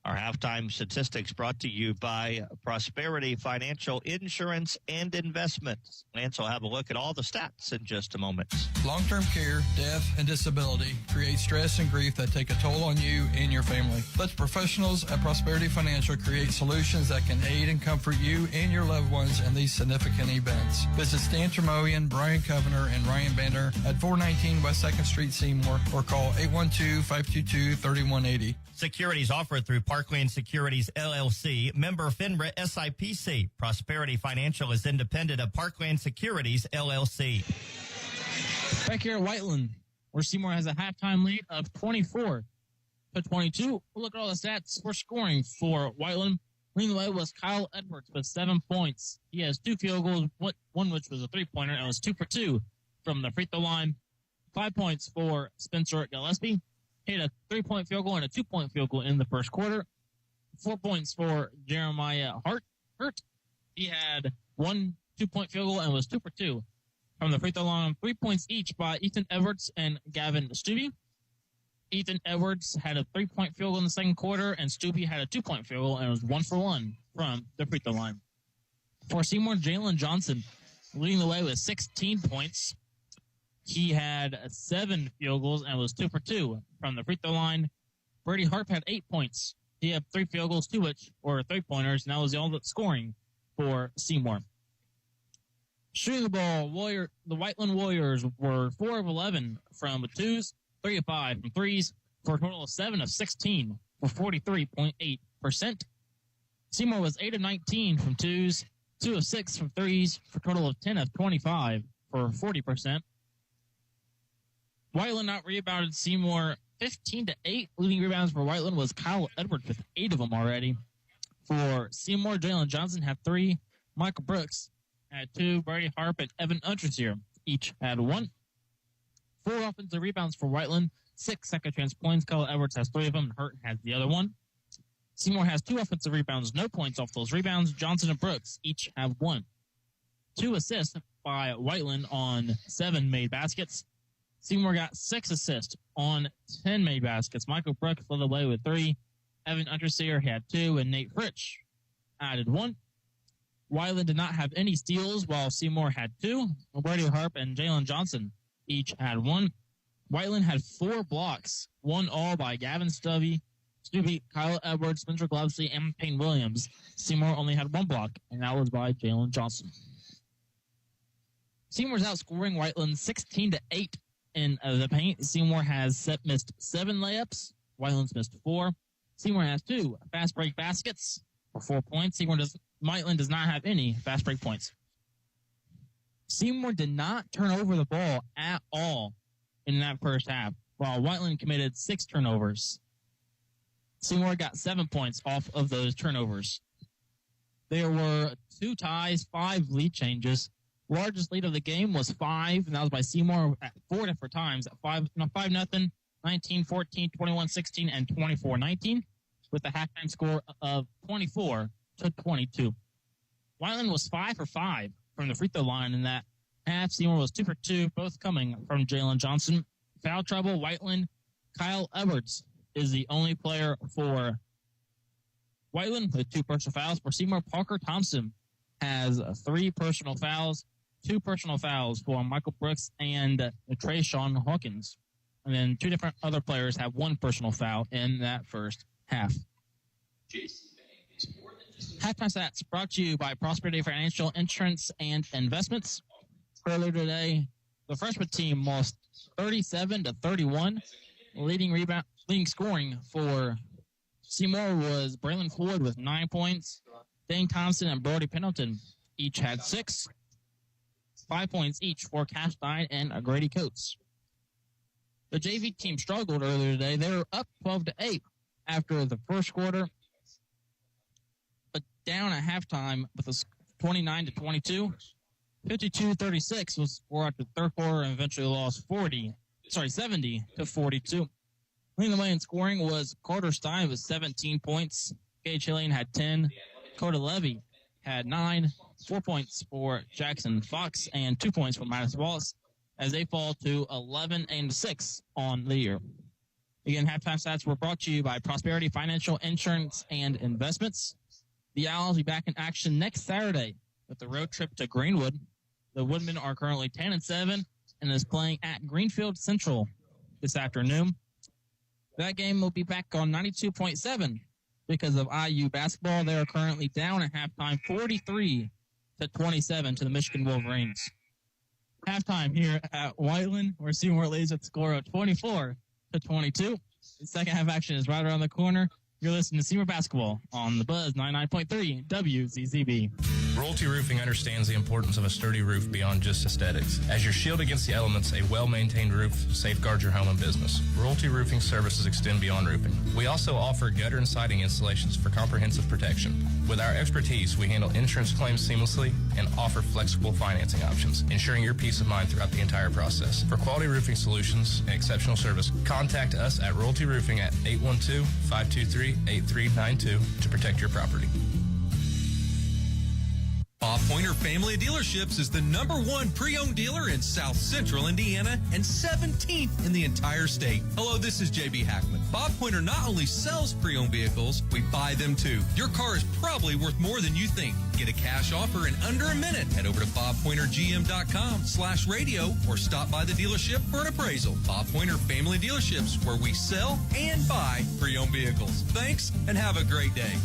Our halftime statistics brought to you by Prosperity Financial Insurance and Investments. Lance will have a look at all the stats in just a moment.
Long-term care, death, and disability create stress and grief that take a toll on you and your family. Let professionals at Prosperity Financial create solutions that can aid and comfort you and your loved ones in these significant events. Visit Stan Tremoyan, Brian Covener, and Ryan Banner at 419 West 2nd Street, Seymour, or call 812-522-3180.
Securities offered through Parkland Securities, LLC, member FINRA SIPC. Prosperity Financial is independent of Parkland Securities, LLC.
Back here at Whiteland, where Seymour has a halftime lead of 24-22. We'll look at all the stats for scoring for Whiteland. Leading the way was Kyle Edwards with 7 points. He has 2 field goals, one which was a three-pointer, and was 2 for 2 from the free throw line. 5 points for Spencer Gillespie. He had a 3-point field goal and a 2-point field goal in the first quarter. 4 points for Jeremiah Hurt. He had 1 2-point field goal and was 2 for 2 from the free throw line. 3 points each by Ethan Edwards and Gavin Stubbe. Ethan Edwards had a 3-point field goal in the second quarter, and Stubbe had a 2-point field goal and was 1 for 1 from the free throw line. For Seymour, Jalen Johnson leading the way with 16 points. He had 7 field goals and was 2 for 2 from the free throw line. Brady Harp had 8 points. He had 3 field goals, 2 which were three-pointers, and that was all the scoring for Seymour. Shooting the ball, the Whiteland Warriors were 4 of 11 from the twos, 3 of 5 from threes, for a total of 7 of 16 for 43.8%. Seymour was 8 of 19 from twos, 2 of 6 from threes, for a total of 10 of 25 for 40%. Whiteland out-rebounded Seymour 15-8. Leading rebounds for Whiteland was Kyle Edwards with 8 of them already. For Seymour, Jalen Johnson had 3. Michael Brooks had 2. Brady Harp and Evan Unterseer each had 1. 4 offensive rebounds for Whiteland. 6 second chance points. Kyle Edwards has 3 of them, and Hurt has the other 1. Seymour has 2 offensive rebounds, no points off those rebounds. Johnson and Brooks each have 1. 2 assists by Whiteland on 7 made baskets. Seymour got 6 assists on 10 made baskets. Michael Brooks led the way with 3. Evan Unterseer had 2, and Nate Fritsch added 1. Whiteland did not have any steals, while Seymour had 2. Brady Harp and Jalen Johnson each had 1. Whiteland had 4 blocks, 1 all by Gavin Stubbe, Kyle Edwards, Spencer Gillespie, and Payne Williams. Seymour only had 1 block, and that was by Jalen Johnson. Seymour's outscoring Whiteland 16-8 in the paint. Seymour has missed 7 layups. Whiteland's missed 4. Seymour has 2 fast break baskets for 4 points. Whiteland does not have any fast break points. Seymour did not turn over the ball at all in that first half, while Whiteland committed 6 turnovers. Seymour got 7 points off of those turnovers. There were 2 ties, 5 lead changes. Largest lead of the game was 5, and that was by Seymour at 4 different times at 5-0, 19-14, 21-16, and 24-19, with a halftime score of 24-22. Whiteland was 5 for 5 from the free throw line in that half. Seymour was 2 for 2, both coming from Jalen Johnson. Foul trouble, Whiteland. Kyle Edwards is the only player for Whiteland with 2 personal fouls. For Seymour, Parker Thompson has 3 personal fouls, 2 personal fouls for Michael Brooks and Trayshawn Hawkins. And then 2 different other players have 1 personal foul in that first half. Halftime stats brought to you by Prosperity Financial Insurance and Investments. Earlier today, the freshman team lost 37-31. Leading scoring for Seymour was Braylon Floyd with 9 points. Dane Thompson and Brody Pendleton each had 6. 5 points each for Cash Stein and Grady Coates. The JV team struggled earlier today. They were up 12-8 after the first quarter, but down at halftime with a 29-22. 52-36 was scored after the third quarter and eventually lost 70-42. Leading the way in scoring was Carter Stein with 17 points. Gage Hillian had 10. Coda Levy had 9. 4 points for Jackson Fox and 2 points for Mattis Wallace as they fall to 11-6 on the year. Again, halftime stats were brought to you by Prosperity Financial Insurance and Investments. The Owls will be back in action next Saturday with the road trip to Greenwood. The Woodmen are currently 10-7 and is playing at Greenfield Central this afternoon. That game will be back on 92.7 because of IU basketball. They are currently down at halftime 43-27 to the Michigan Wolverines. Halftime here at Whiteland, where Seymour leads with a score of 24-22. The second half action is right around the corner. You're listening to Seymour basketball on the Buzz 99.3 WZZB.
Royalty Roofing understands the importance of a sturdy roof beyond just aesthetics. As your shield against the elements, a well-maintained roof safeguards your home and business. Royalty Roofing services extend beyond roofing. We also offer gutter and siding installations for comprehensive protection. With our expertise, we handle insurance claims seamlessly and offer flexible financing options, ensuring your peace of mind throughout the entire process. For quality roofing solutions and exceptional service, contact us at Royalty Roofing at 812-523-8392 to protect your property.
Bob Pointer Family of Dealerships is the #1 pre-owned dealer in South Central Indiana and 17th in the entire state. Hello, this is JB Hackman. Bob Pointer not only sells pre-owned vehicles, we buy them too. Your car is probably worth more than you think. Get a cash offer in under a minute. Head over to bobpointergm.com/radio or stop by the dealership for an appraisal. Bob Pointer Family Dealerships, where we sell and buy pre-owned vehicles. Thanks and have a great day.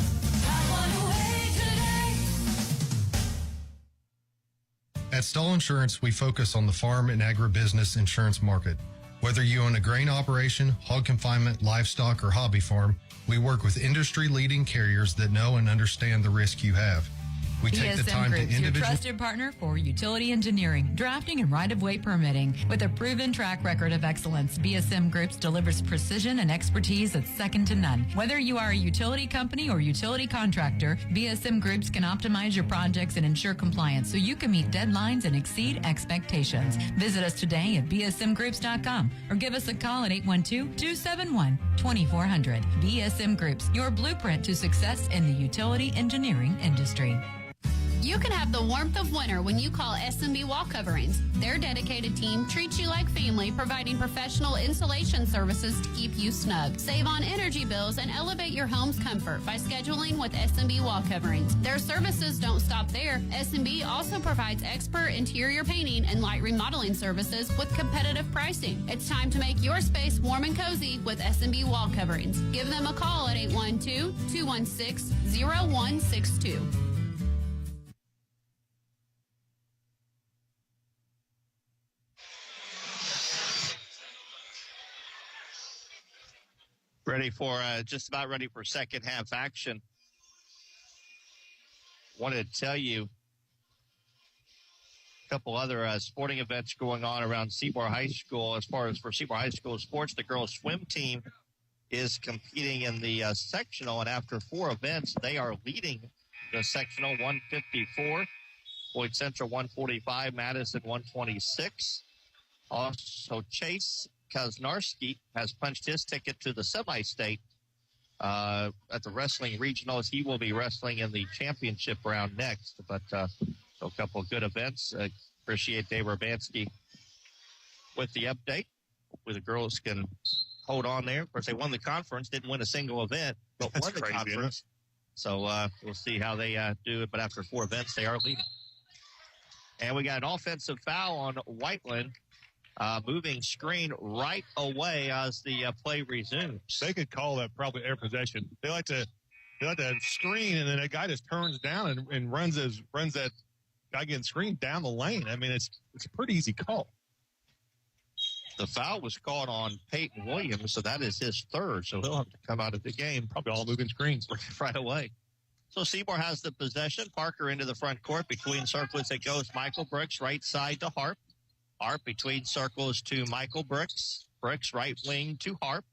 At Stahl Insurance, we focus on the farm and agribusiness insurance market. Whether you own a grain operation, hog confinement, livestock, or hobby farm, we work with industry-leading carriers that know and understand the risk you have. We take the time to
your trusted partner for utility engineering, drafting, and right-of-way permitting. With a proven track record of excellence, BSM Groups delivers precision and expertise that's second to none. Whether you are a utility company or utility contractor, BSM Groups can optimize your projects and ensure compliance so you can meet deadlines and exceed expectations. Visit us today at bsmgroups.com or give us a call at 812-271-2400. BSM Groups, your blueprint to success in the utility engineering industry.
You can have the warmth of winter when you call SMB Wall Coverings. Their dedicated team treats you like family, providing professional insulation services to keep you snug. Save on energy bills and elevate your home's comfort by scheduling with SMB Wall Coverings. Their services don't stop there. SMB also provides expert interior painting and light remodeling services with competitive pricing. It's time to make your space warm and cozy with SMB Wall Coverings. Give them a call at 812-216-0162.
Ready for just about ready for second half action. Wanted to tell you a couple other sporting events going on around Seymour High School. As far as for Seymour High School sports, the girls swim team is competing in the sectional, and after 4 events, they are leading the sectional 154, Boyd Central 145, Madison 126. Also, Chase Kaznarski has punched his ticket to the semi-state at the wrestling regionals. He will be wrestling in the championship round next. But so a couple of good events. Appreciate Dave Urbanski with the update. Hopefully the girls can hold on there. Of course, they won the conference, didn't win a single event, but won the conference. So we'll see how they do it. But after 4 events, they are leading. And we got an offensive foul on Whiteland. Moving screen right away as the play resumes.
They could call that probably air possession. They like to screen, and then that guy just turns down and runs that guy getting screened down the lane. I mean, it's a pretty easy call.
The foul was called on Peyton Williams, so that is his 3rd. So he'll have to come out of the game
probably all moving screens
right away. So Seymour has the possession. Parker into the front court. Between circles it goes. Michael Brooks right side to Harp. Harp between circles to Michael Brooks. Brooks right wing to Harp.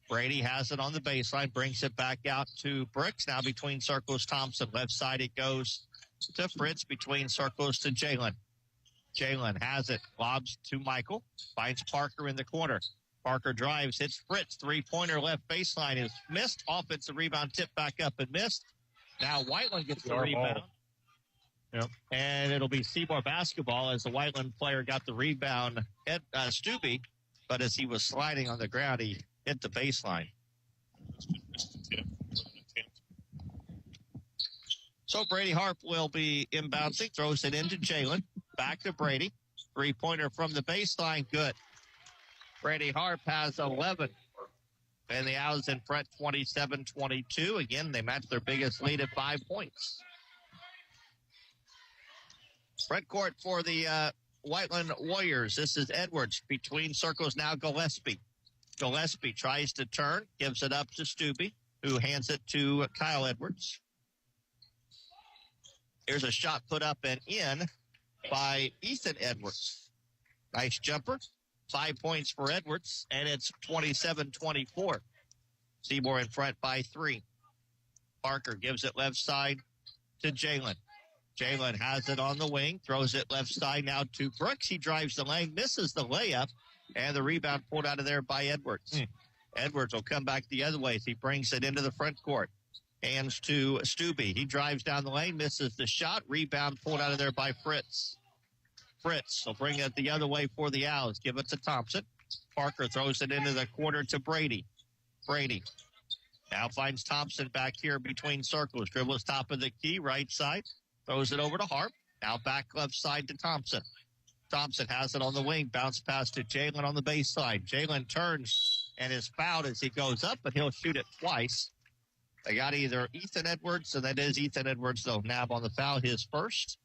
Brady has it on the baseline, brings it back out to Brooks. Now between circles, Thompson. Left side it goes to Fritz. Between circles to Jalen. Jalen has it, lobs to Michael. Finds Parker in the corner. Parker drives, hits Fritz. 3-pointer left baseline is missed. Offensive rebound tip back up and missed. Now Whiteland gets the rebound.
Yep.
And it'll be Seymour basketball as the Whiteland player got the rebound at Stubbe, but as he was sliding on the ground, he hit the baseline. So Brady Harp will be inbouncing, throws it into Jalen. Back to Brady. 3-pointer from the baseline, good. Brady Harp has 11. And the Owls in front 27-22. Again, they match their biggest lead at 5 points. Front court for the Whiteland Warriors. This is Edwards. Between circles now Gillespie. Gillespie tries to turn, gives it up to Stubbe, who hands it to Kyle Edwards. Here's a shot put up and in by Ethan Edwards. Nice jumper. 5 points for Edwards, and it's 27-24. Seymour in front by 3. Parker gives it left side to Jalen. Jalen has it on the wing, throws it left side now to Brooks. He drives the lane, misses the layup, and the rebound pulled out of there by Edwards. Edwards will come back the other way as he brings it into the front court. Hands to Stubbe. He drives down the lane, misses the shot. Rebound pulled out of there by Fritz. Fritz will bring it the other way for the Owls. Give it to Thompson. Parker throws it into the corner to Brady. Brady now finds Thompson back here between circles. Dribbles top of the key, right side. Throws it over to Harp. Now back left side to Thompson. Thompson has it on the wing. Bounce pass to Jalen on the baseline. Jalen turns and is fouled as he goes up, but he'll shoot it twice. They got either Ethan Edwards, and that is Ethan Edwards, though. Nab on the foul, his first.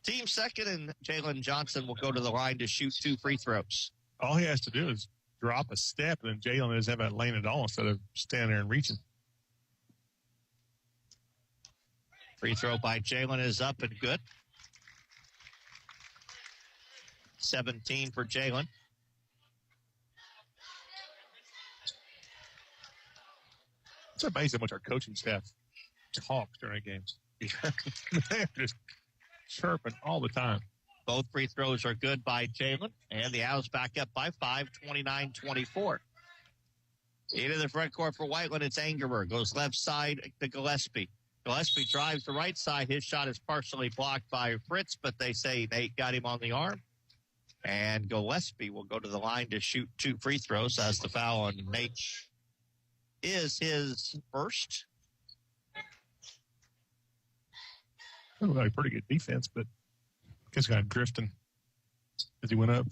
Team second, and Jalen Johnson will go to the line to shoot 2 free throws.
All he has to do is drop a step, and then Jalen is have that lane at all instead of standing there and reaching.
Free throw by Jalen is up and good. 17 for Jalen.
It's amazing how much our coaching staff talks during games. They're just chirping all the time.
Both free throws are good by Jalen, and the Owls back up by 5, 29-24. Into the front court for Whiteland, it's Angerer. Goes left side to Gillespie. Gillespie drives the right side. His shot is partially blocked by Fritz, but they say Nate got him on the arm. And Gillespie will go to the line to shoot 2 free throws as the foul on Nate is his first.
Looked like pretty good defense, but guess kind of drifting as he went up.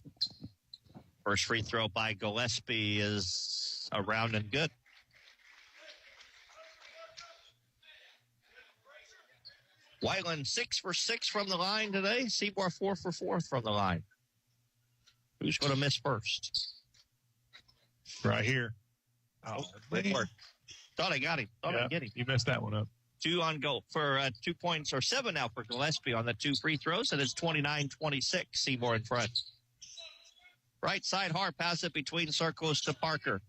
First free throw by Gillespie is around and good. Whiteland 6 for 6 from the line today. Seymour 4 for 4 from the line. Who's going to miss first?
Right here.
Oh, good work. Thought I got him. Thought I'd get him.
You messed that one up.
2 on goal for 2 points, or 7 now for Gillespie on the 2 free throws, and it's 29-26. Seymour in front. Right side, Hart pass it between circles to Parker.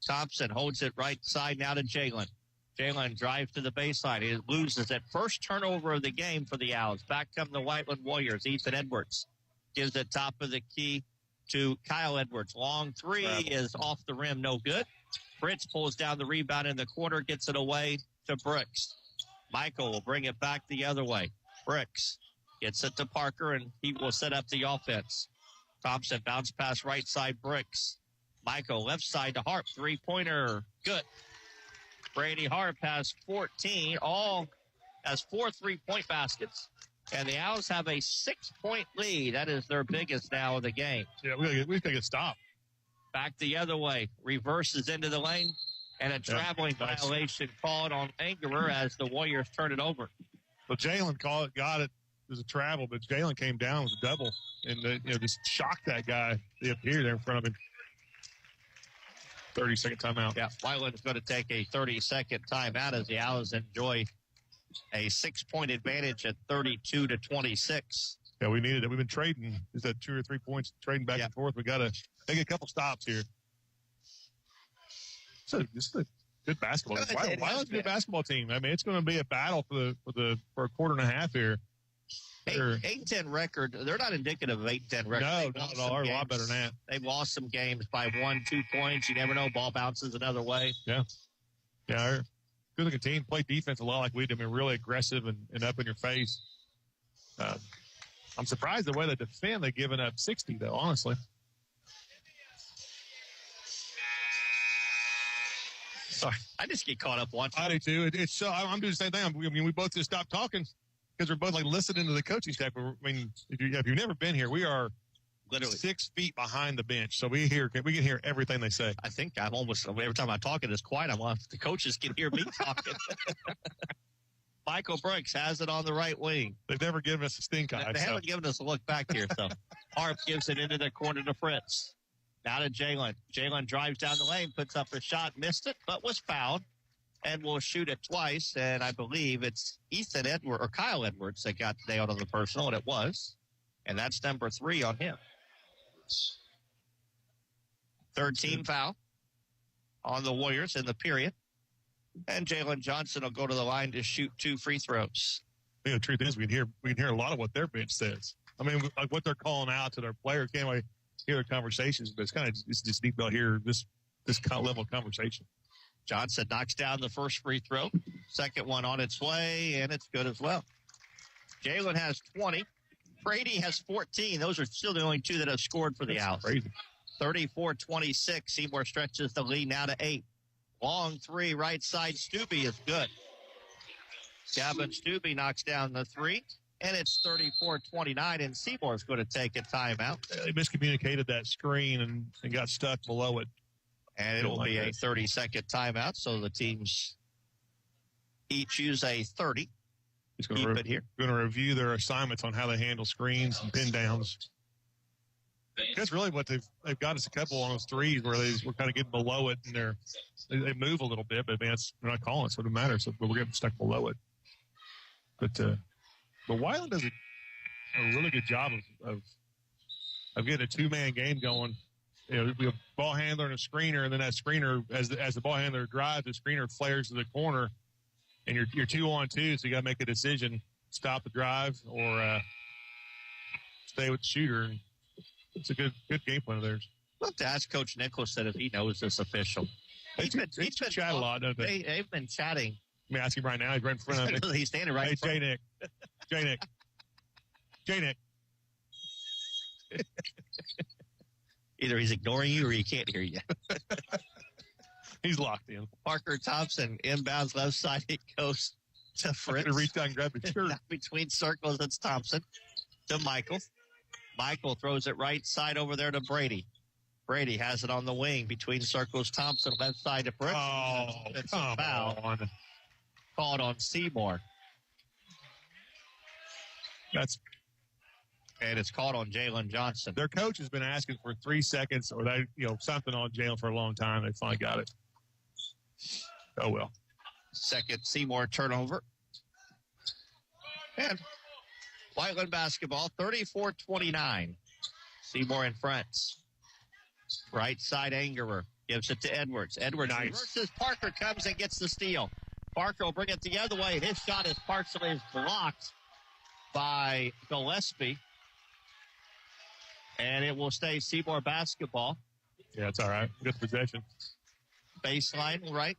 Thompson holds it right side now to Jalen. Jalen drives to the baseline. He loses it. First turnover of the game for the Owls. Back come the Whiteland Warriors. Ethan Edwards gives it top of the key to Kyle Edwards. Long three is off the rim, no good. Fritz pulls down the rebound in the corner, gets it away to Brooks. Michael will bring it back the other way. Brooks gets it to Parker, and he will set up the offense. Thompson bounce pass right side, Brooks. Michael left side to Harp. Three-pointer, good. Brady Harp has 14, all has 4 3-point baskets. And the Owls have a 6-point lead. That is their biggest now of the game.
Yeah, we got to get stopped.
Back the other way. Reverses into the lane. And a traveling violation called on Angerer as the Warriors turn it over.
Well, Jalen got it. There's a travel, but Jalen came down with a double and just shocked that guy. They appeared there in front of him. 30-second timeout.
Yeah, Whiteland's going to take a 30-second timeout as the Owls enjoy a 6-point advantage at 32-26.
Yeah, we needed it. We've been trading. Is that 2 or 3 points trading back and forth? We got to make a couple stops here. This is a good basketball team. Whiteland's a good basketball team. I mean, it's going to be a battle for a quarter and a half here.
8-10 record. They're not indicative of 8-10 record.
No, not at all. They're a lot better than that.
They've lost some games by 1-2 points. You never know. Ball bounces another way.
Yeah. Yeah. Good looking team. Play defense a lot like we do. I mean, really aggressive and up in your face. I'm surprised the way they defend. They've given up 60, though, honestly.
Sorry. I just get caught up watching.
I do, too. It's so I'm doing the same thing. I mean, we both just stopped talking because we're both like listening to the coaching staff. I mean, if you've never been here, we are literally 6 feet behind the bench, so we can hear everything they say.
I think I'm almost every time I talk, it is quiet. The coaches can hear me talking. Michael Brooks has it on the right wing.
They've never given us a stink eye.
They haven't given us a look back here. So Harp gives it into the corner to Fritz. Now to Jalen. Jalen drives down the lane, puts up a shot, missed it, but was fouled and will shoot it twice. And I believe it's Kyle Edwards that got nailed on the personal, and it was. And that's number 3 on him. Third team foul on the Warriors in the period. And Jalen Johnson will go to the line to shoot 2 free throws.
The truth is, we can hear a lot of what their bench says. I mean, like what they're calling out to their players. Can't we hear their conversations? But it's just neat to hear this level of conversation.
Johnson knocks down the first free throw. Second one on its way, and it's good as well. Jalen has 20. Brady has 14. Those are still the only 2 that have scored for the Owls.
Crazy.
34-26. Seymour stretches the lead now to 8. Long 3, right side. Stubbe is good. Gavin Stubbe knocks down the 3, and it's 34-29, and Seymour's going to take a timeout.
They miscommunicated that screen and got stuck below it.
And it'll be a 30-second timeout, so the teams each use a 30.
Keep it here. Going to review their assignments on how they handle screens and pin downs. That's really what they've got us a couple on those threes where we're kind of getting below it, and they move a little bit, but man, they're not calling it, so it doesn't matter. So we're getting stuck below it. But Whiteland does a really good job of getting a 2-man game going. You know, we have a ball handler and a screener, and then that screener, as the ball handler drives, the screener flares to the corner, and you're 2-on-2, so you got to make a decision: stop the drive or stay with the shooter. And it's a good game plan of theirs.
I'll have to ask Coach Nicholson if he knows this official. He's been
chat a lot, don't they?
They've been chatting.
Let me ask him right now. He's right in front of me.
He's standing right in front of me.
J Nick.
Either he's ignoring you or he can't hear you.
He's locked in.
Parker Thompson inbounds left side. It goes to Fritz.
Reach down and grab the shirt.
Between circles, it's Thompson to Michael. Michael throws it right side over there to Brady. Brady has it on the wing between circles. Thompson left side to Fritz.
Oh,
it's a foul called on Seymour. And it's called on Jalen Johnson.
Their coach has been asking for 3 seconds or something on Jalen for a long time. They finally got it. Oh, well.
Second Seymour turnover. And Whiteland basketball, 34-29. Seymour in front. Right side, Angerer gives it to Edwards. Edwards versus Parker comes and gets the steal. Parker will bring it the other way. His shot is partially blocked by Gillespie. And it will stay Seymour basketball.
Yeah, it's all right. Good possession.
Baseline, right.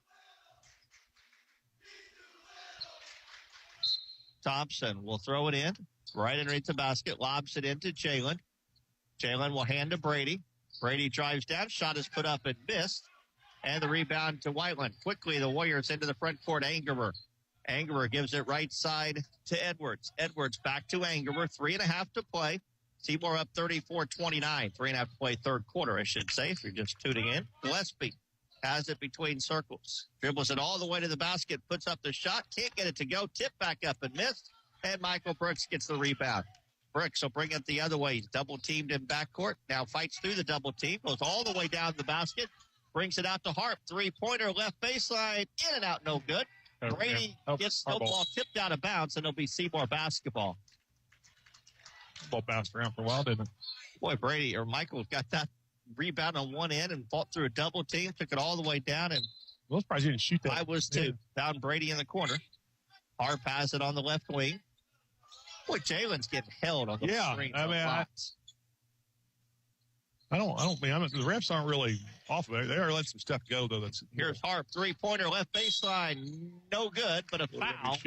Thompson will throw it in. Right underneath the basket. Lobs it into Jalen. Jalen will hand to Brady. Brady drives down. Shot is put up and missed. And the rebound to Whiteland. Quickly, the Warriors into the front court. Angerer. Angerer gives it right side to Edwards. Edwards back to Angerer. 3.5 to play. Seymour up 34-29. 3.5 to play third quarter, I should say, if you're just tuning in. Gillespie has it between circles. Dribbles it all the way to the basket. Puts up the shot. Can't get it to go. Tip back up and missed. And Michael Brooks gets the rebound. Brooks will bring it the other way. He's double-teamed in backcourt. Now fights through the double team. Goes all the way down the basket. Brings it out to Harp. Three-pointer, left baseline. In and out, no good. Brady gets the ball tipped out of bounds, and it'll be Seymour basketball.
Ball bounced around for a while, didn't it?
Boy, Michael got that rebound on one end and fought through a double team. Took it all the way down, and
I was surprised he didn't shoot that.
I was too. Found Brady in the corner. Harp has it on the left wing. Boy, Jalen's getting held on the screen.
I mean, the refs aren't really off of it. They are letting some stuff go, though.
Here's Harp, three-pointer, left baseline. No good, but a foul.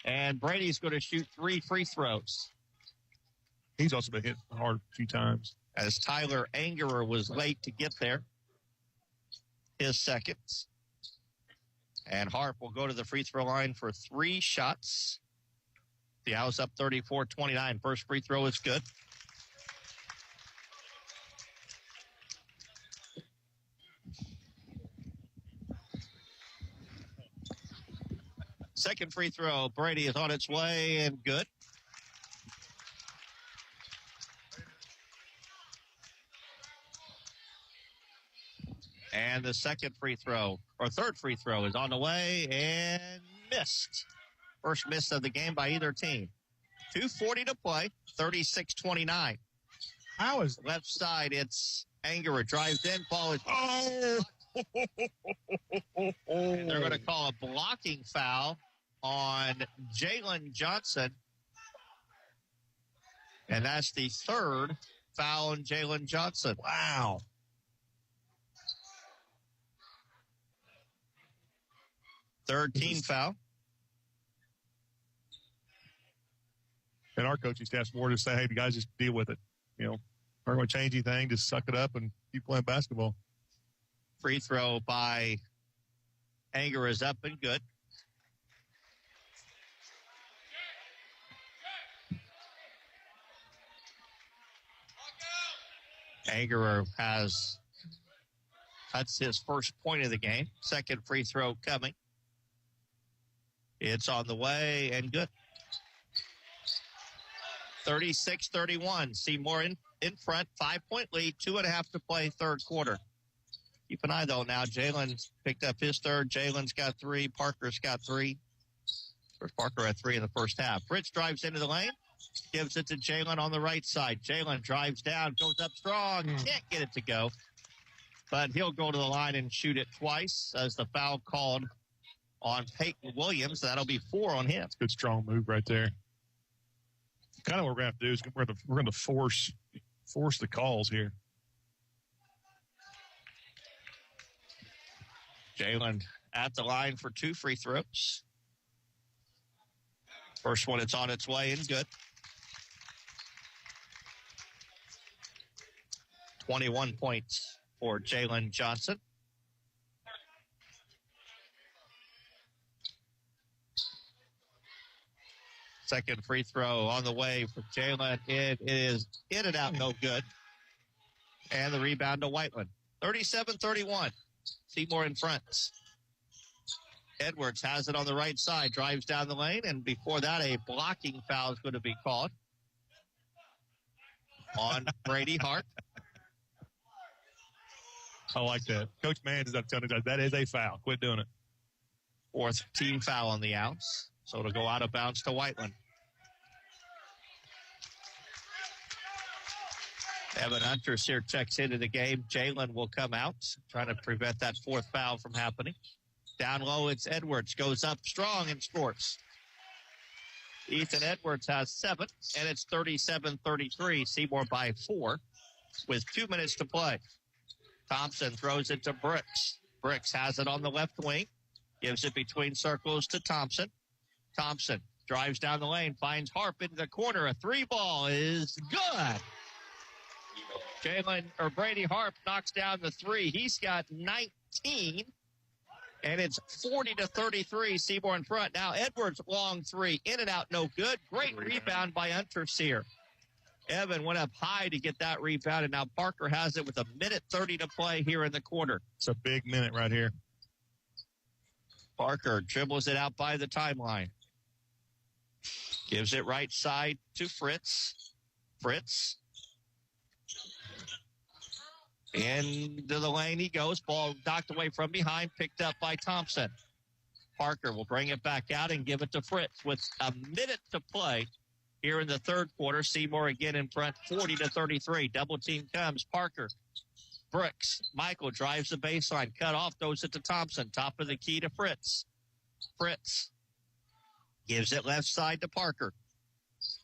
And Brady's going to shoot 3 free throws.
He's also been hit hard a few times.
As Tyler Angerer was late to get there. His seconds. And Harp will go to the free throw line for 3 shots. The Owls up 34-29. First free throw is good. Second free throw, Brady is on its way and good. And And the second free throw, or third free throw, is on the way and missed. First miss of the game by either team. 2:40 to play, 36-29.
How is
left side? It's Angerer drives in, ball is.
Oh!
And they're going to call a blocking foul on Jalen Johnson. And that's the third foul on Jalen Johnson.
Wow.
Third team foul.
And our coaching staff's more to say, hey, the guys just deal with it. You know, aren't going to change anything. Just suck it up and keep playing basketball.
Free throw by Anger is up and good. Angerer that's his first point of the game. Second free throw coming. It's on the way and good. 36-31. Seymour in front. 5-point lead. 2.5 to play third quarter. Keep an eye, though, now. Jalen picked up his third. Jalen's got 3. Parker's got 3. First Parker had 3 in the first half. Fritz drives into the lane. Gives it to Jalen on the right side. Jalen drives down. Goes up strong. Can't get it to go. But he'll go to the line and shoot it twice as the foul called on Peyton Williams. That'll be 4 on him.
Good strong move right there. Kind of what we're going to have to do is we're going to force the calls here.
Jalen at the line for 2 free throws. First one, it's on its way and good. 21 points for Jalen Johnson. Second free throw on the way for Jalen. It is in and out, no good. And the rebound to Whiteland. 37-31. Seymour in front. Edwards has it on the right side, drives down the lane, and before that, a blocking foul is going to be called on Brady Hart.
I like that. Coach Mann is up telling you that is a foul. Quit doing it.
Fourth team foul on the outs, so it'll go out of bounds to Whiteland. Evan Hunters here checks into the game. Jalen will come out, trying to prevent that fourth foul from happening. Down low, it's Edwards. Goes up strong and scores. Ethan Edwards has 7, and it's 37-33. Seymour by 4 with 2 minutes to play. Thompson throws it to Brooks. Brooks has it on the left wing. Gives it between circles to Thompson. Thompson drives down the lane, finds Harp into the corner. A 3 ball is good. Brady Harp knocks down the 3. He's got 19. And it's 40-33, Seymour in front. Now Edwards, long 3, in and out, no good. Great rebound by Hunter Sear. Evan went up high to get that rebound, and now Parker has it with 1:30 to play here in the quarter.
It's a big minute right here.
Parker dribbles it out by the timeline. Gives it right side to Fritz. Fritz. Into the lane he goes. Ball knocked away from behind, picked up by Thompson. Parker will bring it back out and give it to Fritz with 1 minute to play here in the third quarter. Seymour again in front, 40-33. Double team comes. Parker. Brooks. Michael drives the baseline. Cut off, throws it to Thompson. Top of the key to Fritz. Fritz gives it left side to Parker.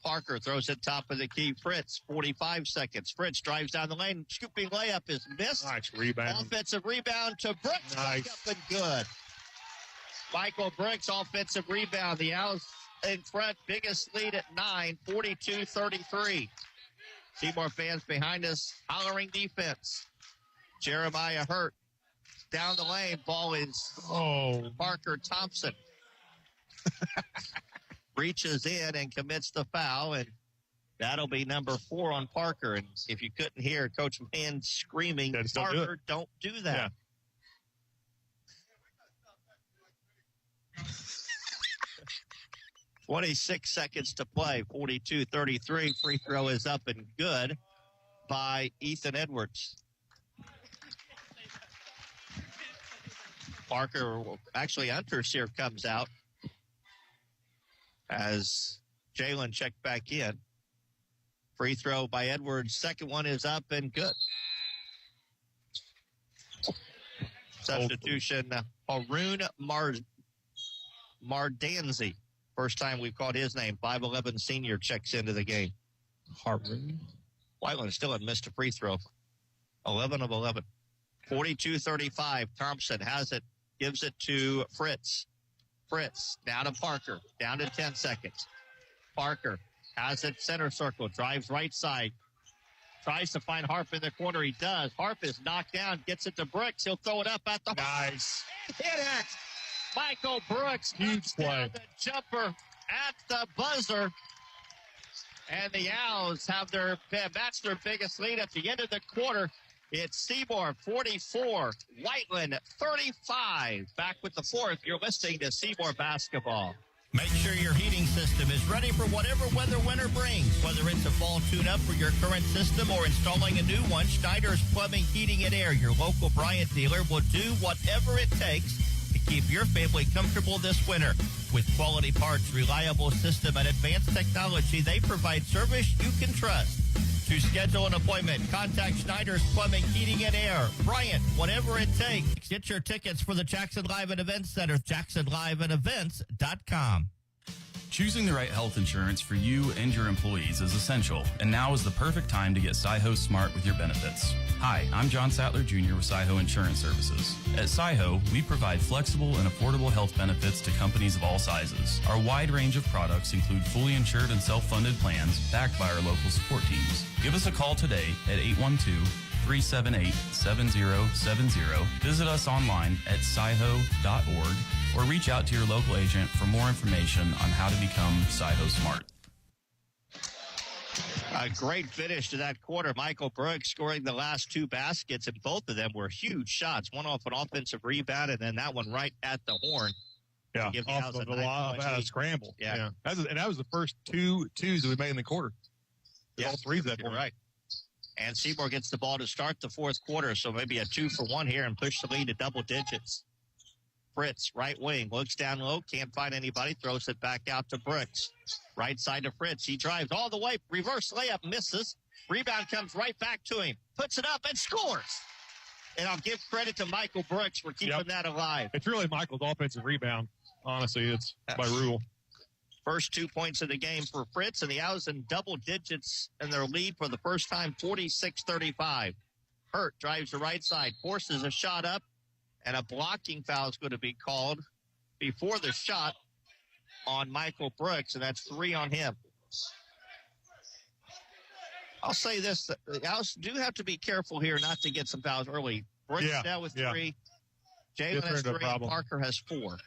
Parker throws it top of the key. Fritz, 45 seconds. Fritz drives down the lane. Scooping layup is missed.
Nice rebound.
Offensive rebound to Brooks.
Nice.
Up and good. Michael Brooks, offensive rebound. The Owls in front. Biggest lead at 9, 42-33. Seymour fans behind us hollering defense. Jeremiah Hurt down the lane. Ball is Parker Thompson. Reaches in and commits the foul, and that'll be number 4 on Parker. And if you couldn't hear Coach Mann screaming, Parker, don't do that. Yeah. 26 seconds to play, 42-33. Free throw is up and good by Ethan Edwards. Parker, actually, Hunters here comes out as Jalen checked back in. Free throw by Edwards. Second one is up and good. Substitution, Haroon Mardanzi. First time we've called his name. 5'11" senior checks into the game. Haroon. Whiteland still had missed a free throw. 11 of 11. 42-35. Thompson has it. Gives it to Fritz. Fritz down to Parker. Down to 10 seconds. Parker has it center circle. Drives right side. Tries to find Harp in the corner. He does. Harp is knocked down. Gets it to Brooks. He'll throw it up at the...
Nice.
Hit it. Michael Brooks.
Huge play.
The jumper at the buzzer. And the Owls have that's their biggest lead at the end of the quarter. It's Seymour 44, Whiteland 35. Back with the fourth. You're listening to Seymour Basketball.
Make sure your heating system is ready for whatever weather winter brings. Whether it's a fall tune-up for your current system or installing a new one, Schneider's Plumbing, Heating, and Air, your local Bryant dealer, will do whatever it takes to keep your family comfortable this winter. With quality parts, reliable system, and advanced technology, they provide service you can trust. To schedule an appointment, contact Schneider's Plumbing, Heating, and Air. Bryant, whatever it takes. Get your tickets for the Jackson Live and Events Center, jacksonliveandevents.com.
Choosing the right health insurance for you and your employees is essential, and now is the perfect time to get Seyho Smart with your benefits. Hi, I'm John Sattler Jr. with Seyho Insurance Services. At Seyho, we provide flexible and affordable health benefits to companies of all sizes. Our wide range of products include fully insured and self-funded plans backed by our local support teams. Give us a call today at 812-378-7070. Visit us online at seyho.org or reach out to your local agent for more information on how to become Seyho Smart.
A great finish to that quarter. Michael Brooks scoring the last two baskets, and both of them were huge shots. One off an offensive rebound, and then that one right at the horn.
Yeah, off of a scramble.
Yeah.
That was the first twos that we made in the quarter.
Yeah,
all three of that point.
Right. And Seymour gets the ball to start the fourth quarter, so maybe a 2-for-1 here and push the lead to double digits. Fritz, right wing, looks down low, can't find anybody, throws it back out to Brooks. Right side to Fritz. He drives all the way, reverse layup, misses. Rebound comes right back to him, puts it up and scores. And I'll give credit to Michael Brooks for keeping that alive.
It's really Michael's offensive rebound. Honestly, it's by rule.
First 2 points of the game for Fritz, and the Owls in double digits in their lead for the first time, 46-35. Hurt drives the right side, forces a shot up, and a blocking foul is going to be called before the shot on Michael Brooks, and that's 3 on him. I'll say this, the Owls do have to be careful here not to get some fouls early. Brooks now with 3. Jalen has 3, and Parker has 4.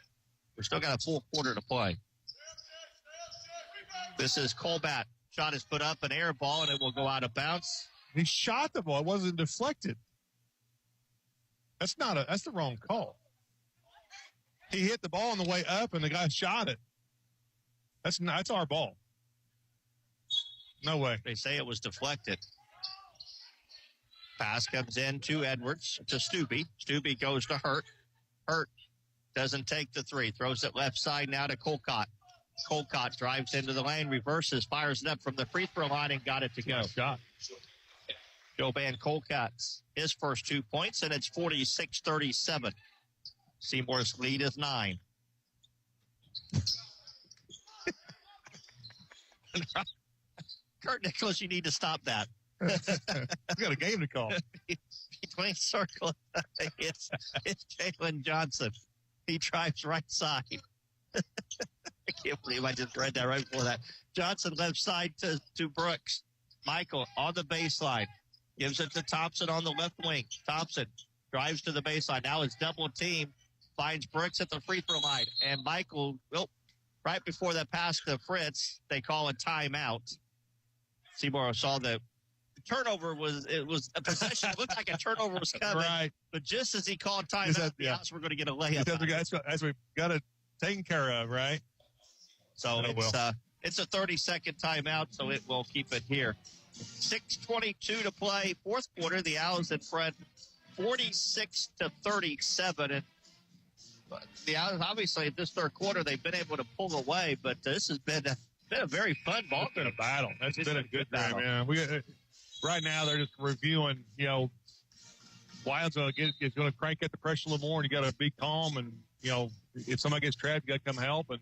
We've still got a full quarter to play. This is Colbat. Shot is put up, an air ball, and it will go out of bounds.
He shot the ball. It wasn't deflected. That's the wrong call. He hit the ball on the way up, and the guy shot it. That's our ball. No way.
They say it was deflected. Pass comes in to Edwards, to Stubbe. Stubbe goes to Hurt. Hurt doesn't take the 3. Throws it left side now to Colcott. Colcott drives into the lane, reverses, fires it up from the free throw line, and got it to go.
Nice shot.
Joban Colcott's his first 2 points, and it's 46-37. Seymour's lead is 9. Kurt Nicholas, you need to stop that.
We got a game to call.
Between circle, it's Jalen Johnson. He drives right side. I can't believe I just read that right before that. Johnson left side to Brooks. Michael on the baseline. Gives it to Thompson on the left wing. Thompson drives to the baseline. Now it's double team. Finds Brooks at the free throw line. And Michael, right before that pass to Fritz, they call a timeout. Seymour saw the turnover it was a possession. It looked like a turnover was coming.
Right.
But just as he called timeout, the Owls were going to get a layup.
As we got it taken care of, right?
So it's a 30-second timeout, so it will keep it here. 6:22 to play, fourth quarter. The Owls in front, 46-37. And obviously this third quarter they've been able to pull away, but this has been a very fun ball.
It's been a battle. It's been a good
battle.
game, man. Right now they're just reviewing, Wild's going to crank up the pressure a little more, and you got to be calm. And, if somebody gets trapped, you got to come help. And,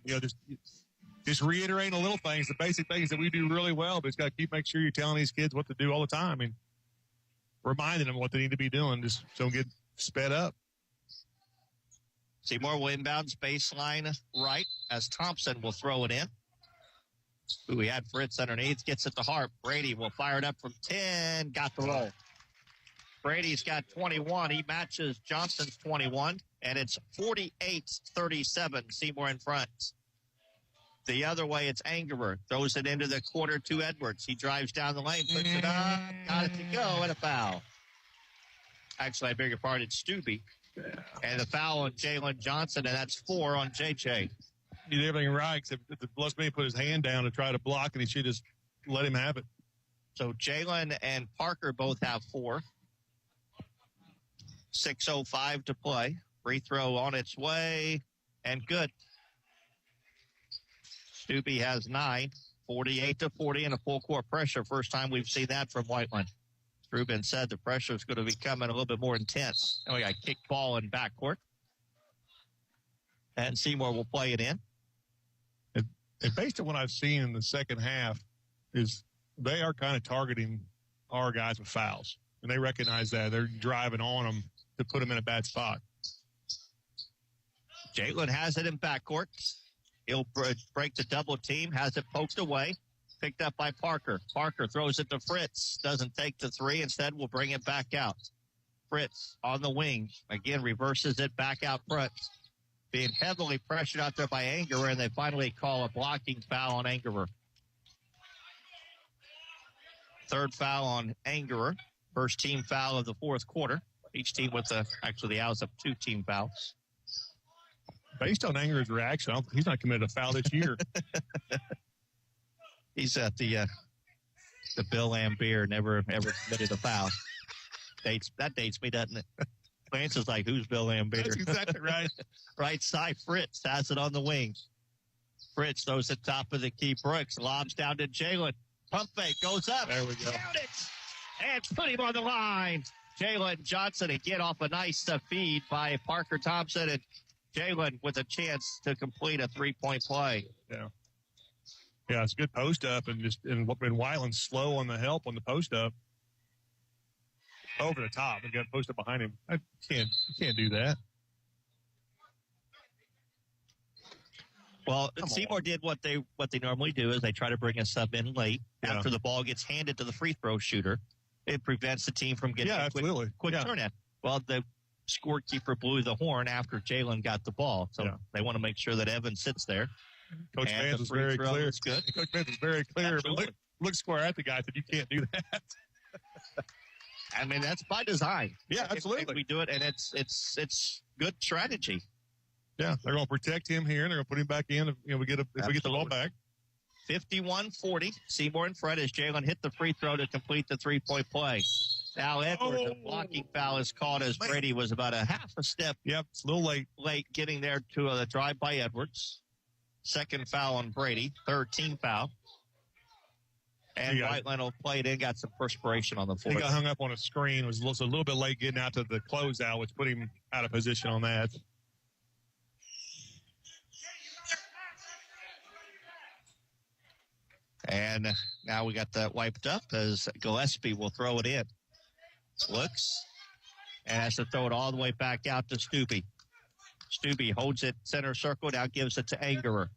just reiterating the little things, the basic things that we do really well, but it's got to make sure you're telling these kids what to do all the time. I mean, reminding them what they need to be doing, just so don't get sped up.
Seymour will inbounds baseline right as Thompson will throw it in. We had Fritz underneath, gets it to Hart. Brady will fire it up from 10, got the roll. Brady's got 21. He matches Johnson's 21, and it's 48-37, Seymour in front. The other way, it's Angerer. Throws it into the quarter to Edwards. He drives down the lane, puts it up, got it to go, and a foul. Actually, I beg your pardon, it's Stubbe. And the foul on Jalen Johnson, and that's 4 on JJ.
He did everything right, except the Blessman put his hand down to try to block, and he should just let him have it.
So Jalen and Parker both have 4. 6:05 to play. Free throw on its way, and good. Stubbe has 9, 48-40, and a full court pressure. First time we've seen that from Whiteland. Ruben said the pressure is going to be coming a little bit more intense. And we got kick ball in backcourt. And Seymour will play it in.
And based on what I've seen in the second half, is they are kind of targeting our guys with fouls. And they recognize that. They're driving on them to put them in a bad spot.
Jalen has it in backcourt. He'll break the double team, has it poked away. Picked up by Parker. Parker throws it to Fritz. Doesn't take the 3. Instead, will bring it back out. Fritz on the wing. Again, reverses it back out front. Being heavily pressured out there by Angerer, and they finally call a blocking foul on Angerer. Third foul on Angerer. First team foul of the fourth quarter. Each team with the Owls have 2 team fouls.
Based on Angerer's reaction, he's not committed a foul this year.
He's at the Bill Lambier, never committed a foul. That dates me, doesn't it? Lance is like, who's Bill Lambier?
That's exactly right.
Right side, Fritz has it on the wing. Fritz throws it top of the key. Brooks lobs down to Jalen. Pump fake goes up.
There we go.
Count it. And put him on the line. Jalen Johnson again off a nice feed by Parker Thompson. And Jalen with a chance to complete a 3-point play.
Yeah. Yeah, it's a good post up, and Whiteland's slow on the help on the post up. Over the top, and got post up behind him. You can't do that.
Well, Seymour did what they normally do is they try to bring a sub in late after the ball gets handed to the free throw shooter. It prevents the team from getting a quick turn in. Well, the scorekeeper blew the horn after Jalen got the ball, so they want to make sure that Evan sits there.
Coach Vance was very clear. Good. Coach Vance was very clear, but look square at the guy and said, you can't do that.
I mean, that's by design.
Yeah, absolutely.
If we do it, and it's good strategy.
Yeah, they're going to protect him here, and they're going to put him back in if we get the ball back.
51-40. Seymour in front as Jalen hit the free throw to complete the 3-point play. Now Edwards, a blocking foul is called as Brady was about a half a step.
Yep, it's a little late.
Late getting there to the drive by Edwards. Second foul on Brady. Third team foul. And Whiteland will play it in. Got some perspiration on the floor.
He got hung up on a screen. Was a little bit late getting out to the closeout, which put him out of position on that.
And now we got that wiped up as Gillespie will throw it in. Looks and has to throw it all the way back out to Stubbe. Stubbe holds it center circle, now gives it to Angerer.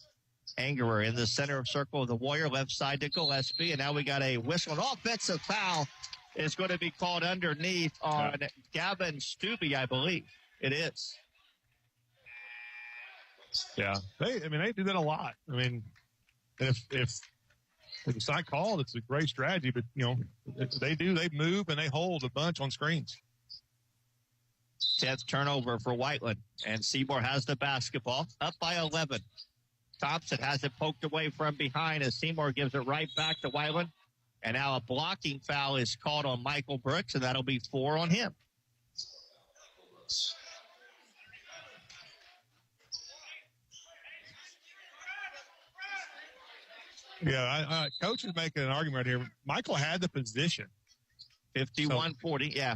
Angerer in the center circle of the Warrior, left side to Gillespie. And now we got a whistle. An offensive foul is going to be called underneath on Gavin Stubbe, I believe. It is.
Yeah. They do that a lot. I mean, if it's not called, it's a great strategy, but, they move and they hold a bunch on screens.
10th turnover for Whiteland, and Seymour has the basketball, up by 11. Thompson has it poked away from behind as Seymour gives it right back to Whiteland, and now a blocking foul is called on Michael Brooks, and that'll be 4 on him.
Yeah, Coach is making an argument right here. Michael had the position.
51-40, yeah.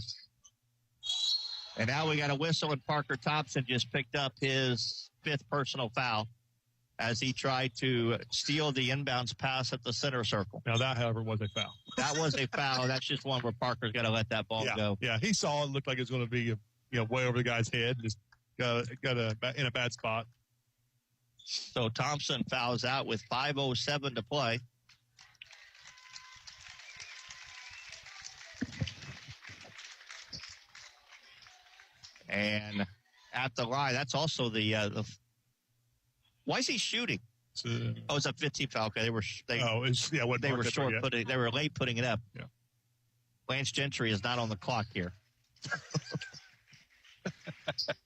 And now we got a whistle, and Parker Thompson just picked up his 5th personal foul as he tried to steal the inbounds pass at the center circle.
Now that, however, was a foul.
That was a foul. That's just one where Parker's got to let that ball go.
Yeah, he saw it. Looked like it was going to be way over the guy's head. Just got in a bad spot.
So Thompson fouls out with 5:07 to play. And at the line, that's also the why is he shooting? It's a 15 foul. Okay, they were short putting. They were late putting it up.
Yeah.
Lance Gentry is not on the clock here.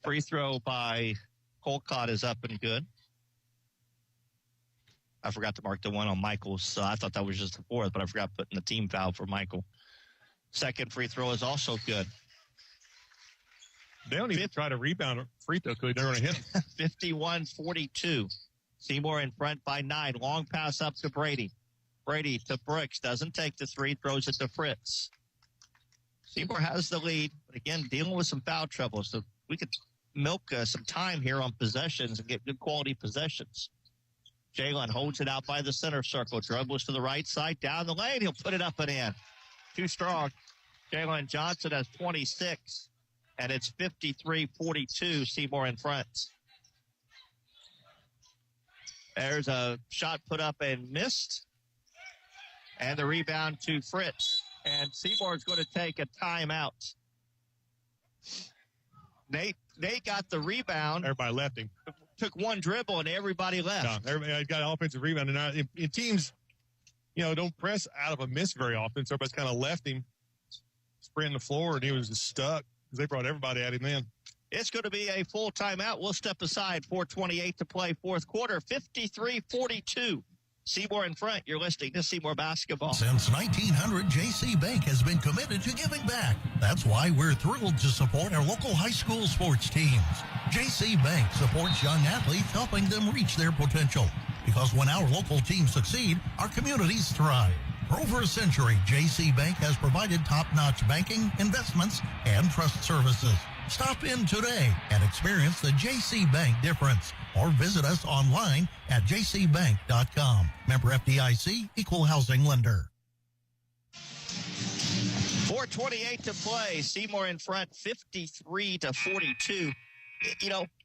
Free throw by Colcott is up and good. I forgot to mark the one on Michael's. So I thought that was just the 4th, but I forgot putting the team foul for Michael. Second free throw is also good.
They don't even try to rebound a free throw because they're going to hit him.
51-42. Seymour in front by 9. Long pass up to Brady. Brady to Brooks. Doesn't take the 3. Throws it to Fritz. Seymour has the lead, but again, dealing with some foul trouble. So we could milk some time here on possessions and get good quality possessions. Jalen holds it out by the center circle. Dribbles to the right side. Down the lane. He'll put it up and in. Too strong. Jalen Johnson has 26. And it's 53-42, Seymour in front. There's a shot put up and missed. And the rebound to Fritz. And Seymour's going to take a timeout. Nate got the rebound.
Everybody left him.
Took one dribble and everybody left.
Yeah, everybody got an offensive rebound. And now, if teams, don't press out of a miss very often, so everybody's kind of left him spreading the floor, and he was just stuck. They brought everybody at him then.
It's going to be a full timeout. We'll step aside. 4:28 to play, 4th quarter. 53-42. Seymour in front. You're listening to Seymour Basketball.
Since 1900, JC Bank has been committed to giving back. That's why we're thrilled to support our local high school sports teams. JC Bank supports young athletes, helping them reach their potential. Because when our local teams succeed, our communities thrive. For over a century, JC Bank has provided top-notch banking, investments, and trust services. Stop in today and experience the JC Bank difference. Or visit us online at jcbank.com. Member FDIC, Equal Housing Lender.
4:28 to play. Seymour in front, 53-42.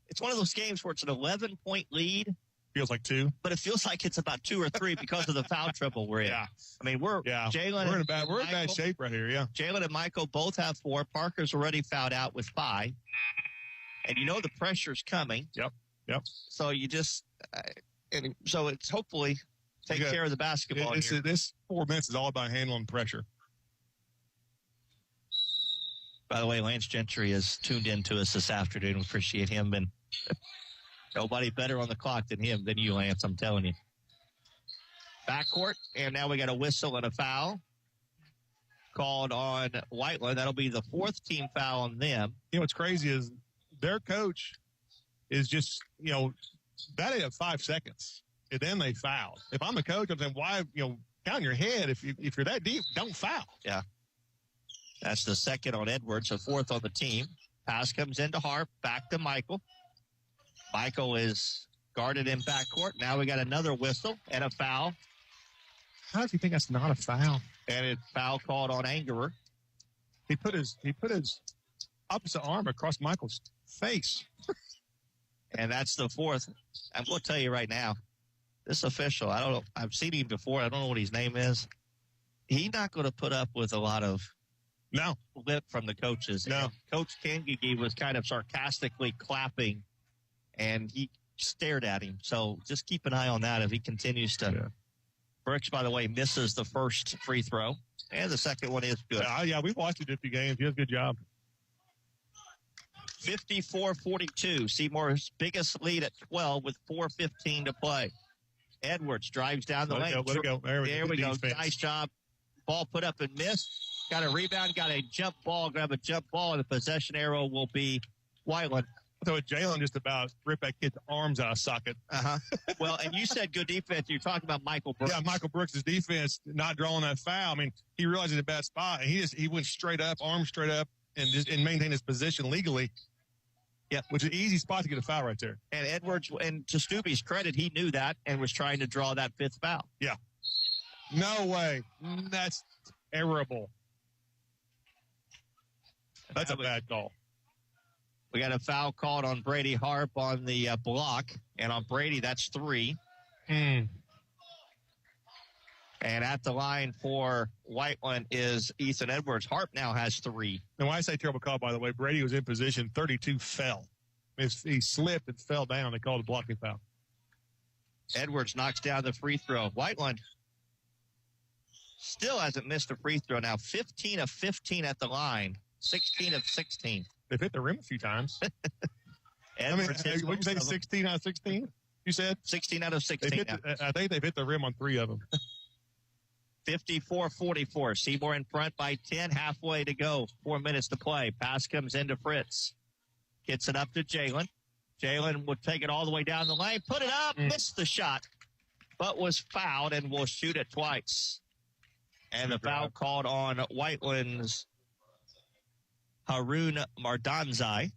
It's one of those games where it's an 11-point lead.
Feels like 2,
but it feels like it's about 2 or 3 because of the foul trouble we're in.
Yeah.
I mean, Jalen.
We're in bad shape right here. Yeah.
Jalen and Michael both have 4. Parker's already fouled out with 5, and the pressure's coming.
Yep.
So you just, so it's hopefully take care of the basketball.
This 4 minutes is all about handling pressure.
By the way, Lance Gentry has tuned in to us this afternoon. We appreciate him, and nobody better on the clock than you, Lance, I'm telling you. Backcourt, and now we got a whistle and a foul called on Whiteland. That'll be the 4th team foul on them.
What's crazy is their coach is just, batted at 5 seconds, and then they fouled. If I'm the coach, I'm saying, why, count your head. If you're that deep, don't foul.
Yeah. That's the 2nd on Edwards, the 4th on the team. Pass comes into Harp, back to Michael. Michael is guarded in backcourt. Now we got another whistle and a foul.
How does he think that's not a foul?
And it's foul called on Angerer.
He put his opposite arm across Michael's face.
And that's the 4th. I'm going to tell you right now, this official, I don't know, I've seen him before. I don't know what his name is. He's not going to put up with a lot of lip from the coaches.
No.
And Coach Kangigi was kind of sarcastically clapping, and he stared at him. So just keep an eye on that if he continues to.
Yeah.
Brooks, by the way, misses the first free throw, and the second one is good.
Yeah, we've watched it a few games. He does a good job.
54-42. Seymour's biggest lead at 12 with 4:15 to play. Edwards drives down the lane.
Let it go. There we go.
Nice job. Ball put up and missed. Got a rebound. Got a jump ball. Grab a jump ball, and the possession arrow will be Whiteland.
So Jalen just about ripped that kid's arms out of socket.
Well, and you said good defense. You're talking about Michael Brooks.
Yeah, Michael Brooks' defense not drawing that foul. I mean, he realized he's in a bad spot, and he went straight up, arms straight up, and maintained his position legally.
Yep.
Which is an easy spot to get a foul right there.
And Edwards, and to Stubbe's credit, he knew that and was trying to draw that fifth foul.
Yeah. No way. That's terrible. That's a bad call.
We got a foul called on Brady Harp on the block, and on Brady, that's 3. And at the line for Whiteland is Ethan Edwards. Harp now has 3.
And when I say terrible call, by the way, Brady was in position, 32 fell. He slipped and fell down. They called a blocking foul.
Edwards knocks down the free throw. Whiteland still hasn't missed a free throw now. 15 of 15 at the line. 16 of 16.
They've hit the rim a few times.
Edwards
what did you say, 16 out of 16? You said?
16 out of 16.
I think they've hit the rim on 3 of them.
54-44. Seymour in front by 10. Halfway to go. 4 minutes to play. Pass comes into Fritz. Gets it up to Jalen. Jalen will take it all the way down the lane. Put it up. Missed the shot. But was fouled and will shoot it twice. And the foul called on Whiteland's Harun Mardanzai.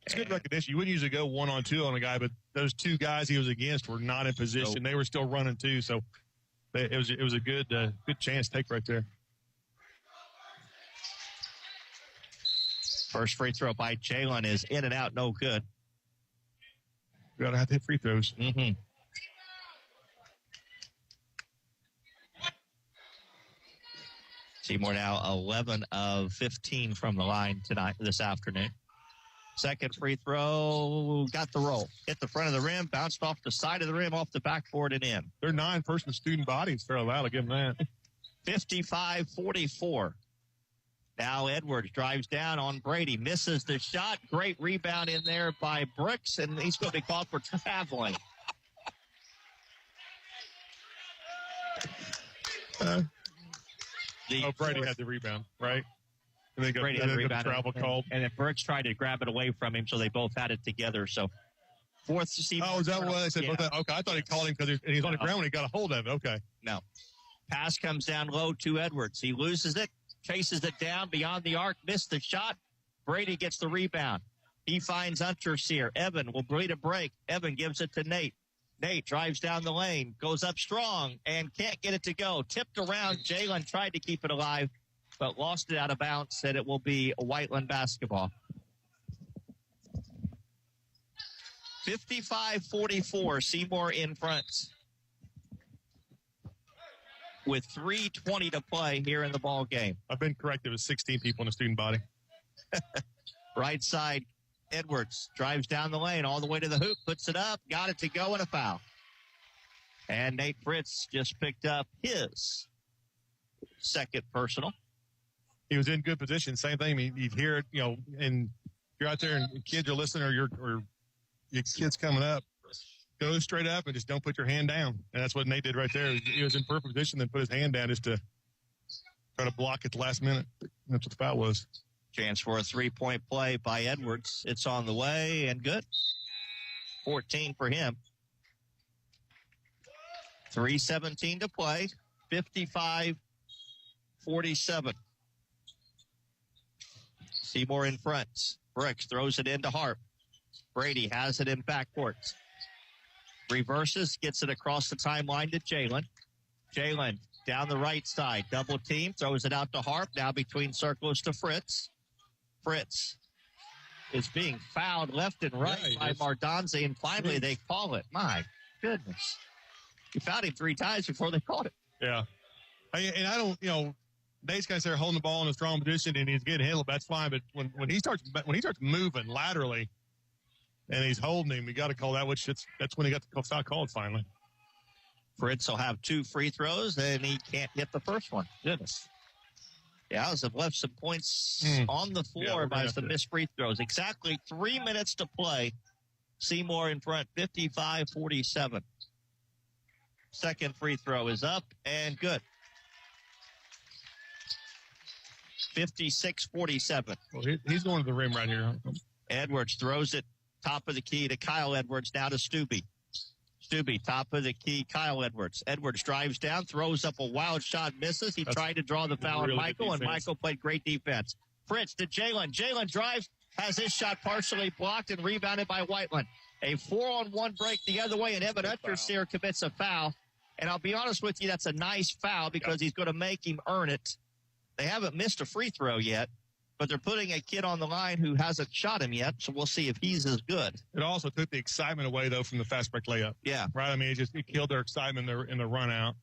It's good recognition. You wouldn't usually go 1-on-2 on a guy, but those 2 guys he was against were not in position. They were still running too, so it was a good chance take right there.
First free throw by Jalen is in and out, no good.
You gotta have to hit free throws.
Seymour now 11 of 15 from the line this afternoon. Second free throw, got the roll. Hit the front of the rim, bounced off the side of the rim, off the backboard and in.
They're 9-person student bodies. Fairly loud. I'll give them that.
55-44. Now Edwards drives down on Brady, misses the shot. Great rebound in there by Brooks, and he's going to be called for traveling.
Brady had the rebound, right? And they got
Brady had the rebound,
travel called.
And then Brooks tried to grab it away from him, so they both had it together. So fourth to Seymour.
Oh, is that what they said? Yeah. Okay, I thought he called him because he's on the ground when he got a hold of it. Okay.
No. Pass comes down low to Edwards. He loses it, chases it down beyond the arc, missed the shot. Brady gets the rebound. He finds Unterseer. Evan will bleed a break. Evan gives it to Nate. Nate drives down the lane, goes up strong, and can't get it to go. Tipped around. Jalen tried to keep it alive, but lost it out of bounds, and it will be Whiteland basketball. 55-44, Seymour in front with 3:20 to play here in the ball game.
I've been corrected with 16 people in the student body.
Right side, Edwards drives down the lane all the way to the hoop, puts it up, got it to go, and a foul. And Nate Fritz just picked up his second personal.
He was in good position. Same thing. You'd hear it, and you're out there and kids are listening or your kid's coming up. Go straight up and just don't put your hand down. And that's what Nate did right there. He was in perfect position, then put his hand down just to try to block at the last minute. That's what the foul was.
Chance for a three-point play by Edwards. It's on the way and good. 14 for him. 3:17 to play. 55-47. Seymour in front. Brooks throws it into Harp. Brady has it in backcourt. Reverses, gets it across the timeline to Jalen. Jalen down the right side. Double team, throws it out to Harp. Now between circles to Fritz. Fritz is being fouled left and right by Mardanzi, and finally they call it. My goodness. He fouled him 3 times before they called it.
Yeah. And I don't, Nate's guys there holding the ball in a strong position and he's getting handled. That's fine. But when he starts moving laterally and he's holding him, we got to call that. That's when he got the foul called finally.
Fritz will have 2 free throws and he can't get the first one. Goodness. The Owls have left some points on the floor by some missed free throws. Exactly 3 minutes to play. Seymour in front, 55-47. Second free throw is up and good. 56-47.
Well, he's going to the rim right here.
Edwards throws it top of the key to Kyle Edwards, now to Stubbe. Stubbe, top of the key, Kyle Edwards. Edwards drives down, throws up a wild shot, misses. He tried to draw the foul on Michael, and Michael played great defense. Fritz to Jalen. Jalen drives, has his shot partially blocked and rebounded by Whiteland. A 4-on-1 break the other way, and Evan Unterseer commits a foul. And I'll be honest with you, that's a nice foul because he's going to make him earn it. They haven't missed a free throw yet, but they're putting a kid on the line who hasn't shot him yet, so we'll see if he's as good.
It also took the excitement away, though, from the fast break layup.
Yeah.
Right? I mean, it killed their excitement in the run out.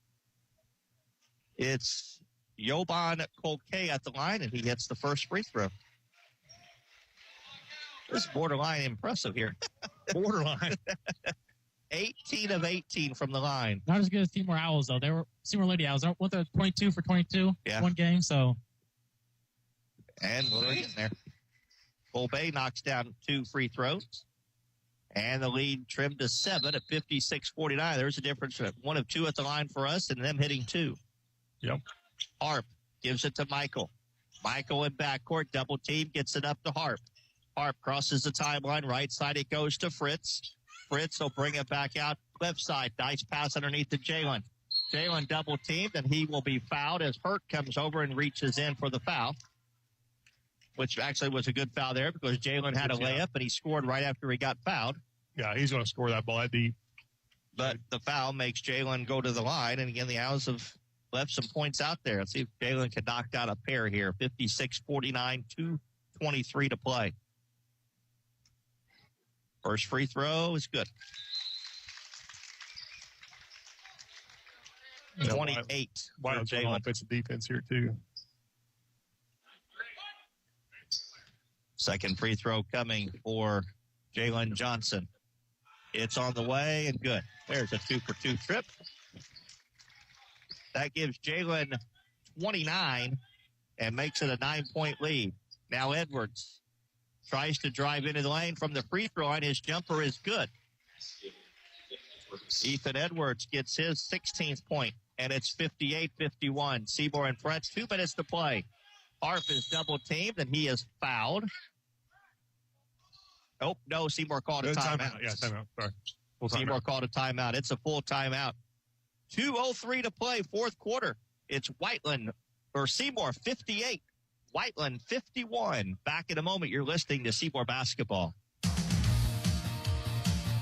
It's Joban Colque at the line, and he hits the first free throw. This is borderline impressive here.
Borderline.
18 of 18 from the line.
Not as good as Seymour Owls, though. They were Seymour Lady Owls. What, they're 22 for 22 one game, so.
And we're getting there. Colbe knocks down 2 free throws. And the lead trimmed to 7 at 56-49. There's a difference. 1 of 2 at the line for us, and them hitting 2.
Yep.
Harp gives it to Michael. Michael in backcourt, double team, gets it up to Harp. Harp crosses the timeline, right side it goes to Fritz. Fritz will bring it back out left side. Nice pass underneath to Jalen. Jalen double teamed, and he will be fouled as Hurt comes over and reaches in for the foul, which actually was a good foul there because Jalen had a layup, and he scored right after he got fouled.
Yeah, he's going to score that ball that deep.
But the foul makes Jalen go to the line, and again, the Owls have left some points out there. Let's see if Jalen can knock down a pair here. 56-49, 2:23 to play. First free throw is good. 28 for Jalen.
Offensive defense here, too.
Second free throw coming for Jalen Johnson. It's on the way and good. There's a 2-for-2 trip. That gives Jalen 29 and makes it a 9-point lead. Now Edwards tries to drive into the lane from the free throw line. His jumper is good. Ethan Edwards gets his 16th point, and it's 58-51. Seymour in front, 2 minutes to play. Harp is double teamed, and he is fouled. Oh, no, Seymour called a timeout.
Yeah, timeout. Sorry.
Seymour called a timeout. It's a full timeout. 2:03 to play, fourth quarter. It's Whiteland, or Seymour 58, Whiteland 51. Back in a moment, you're listening to Seymour Basketball.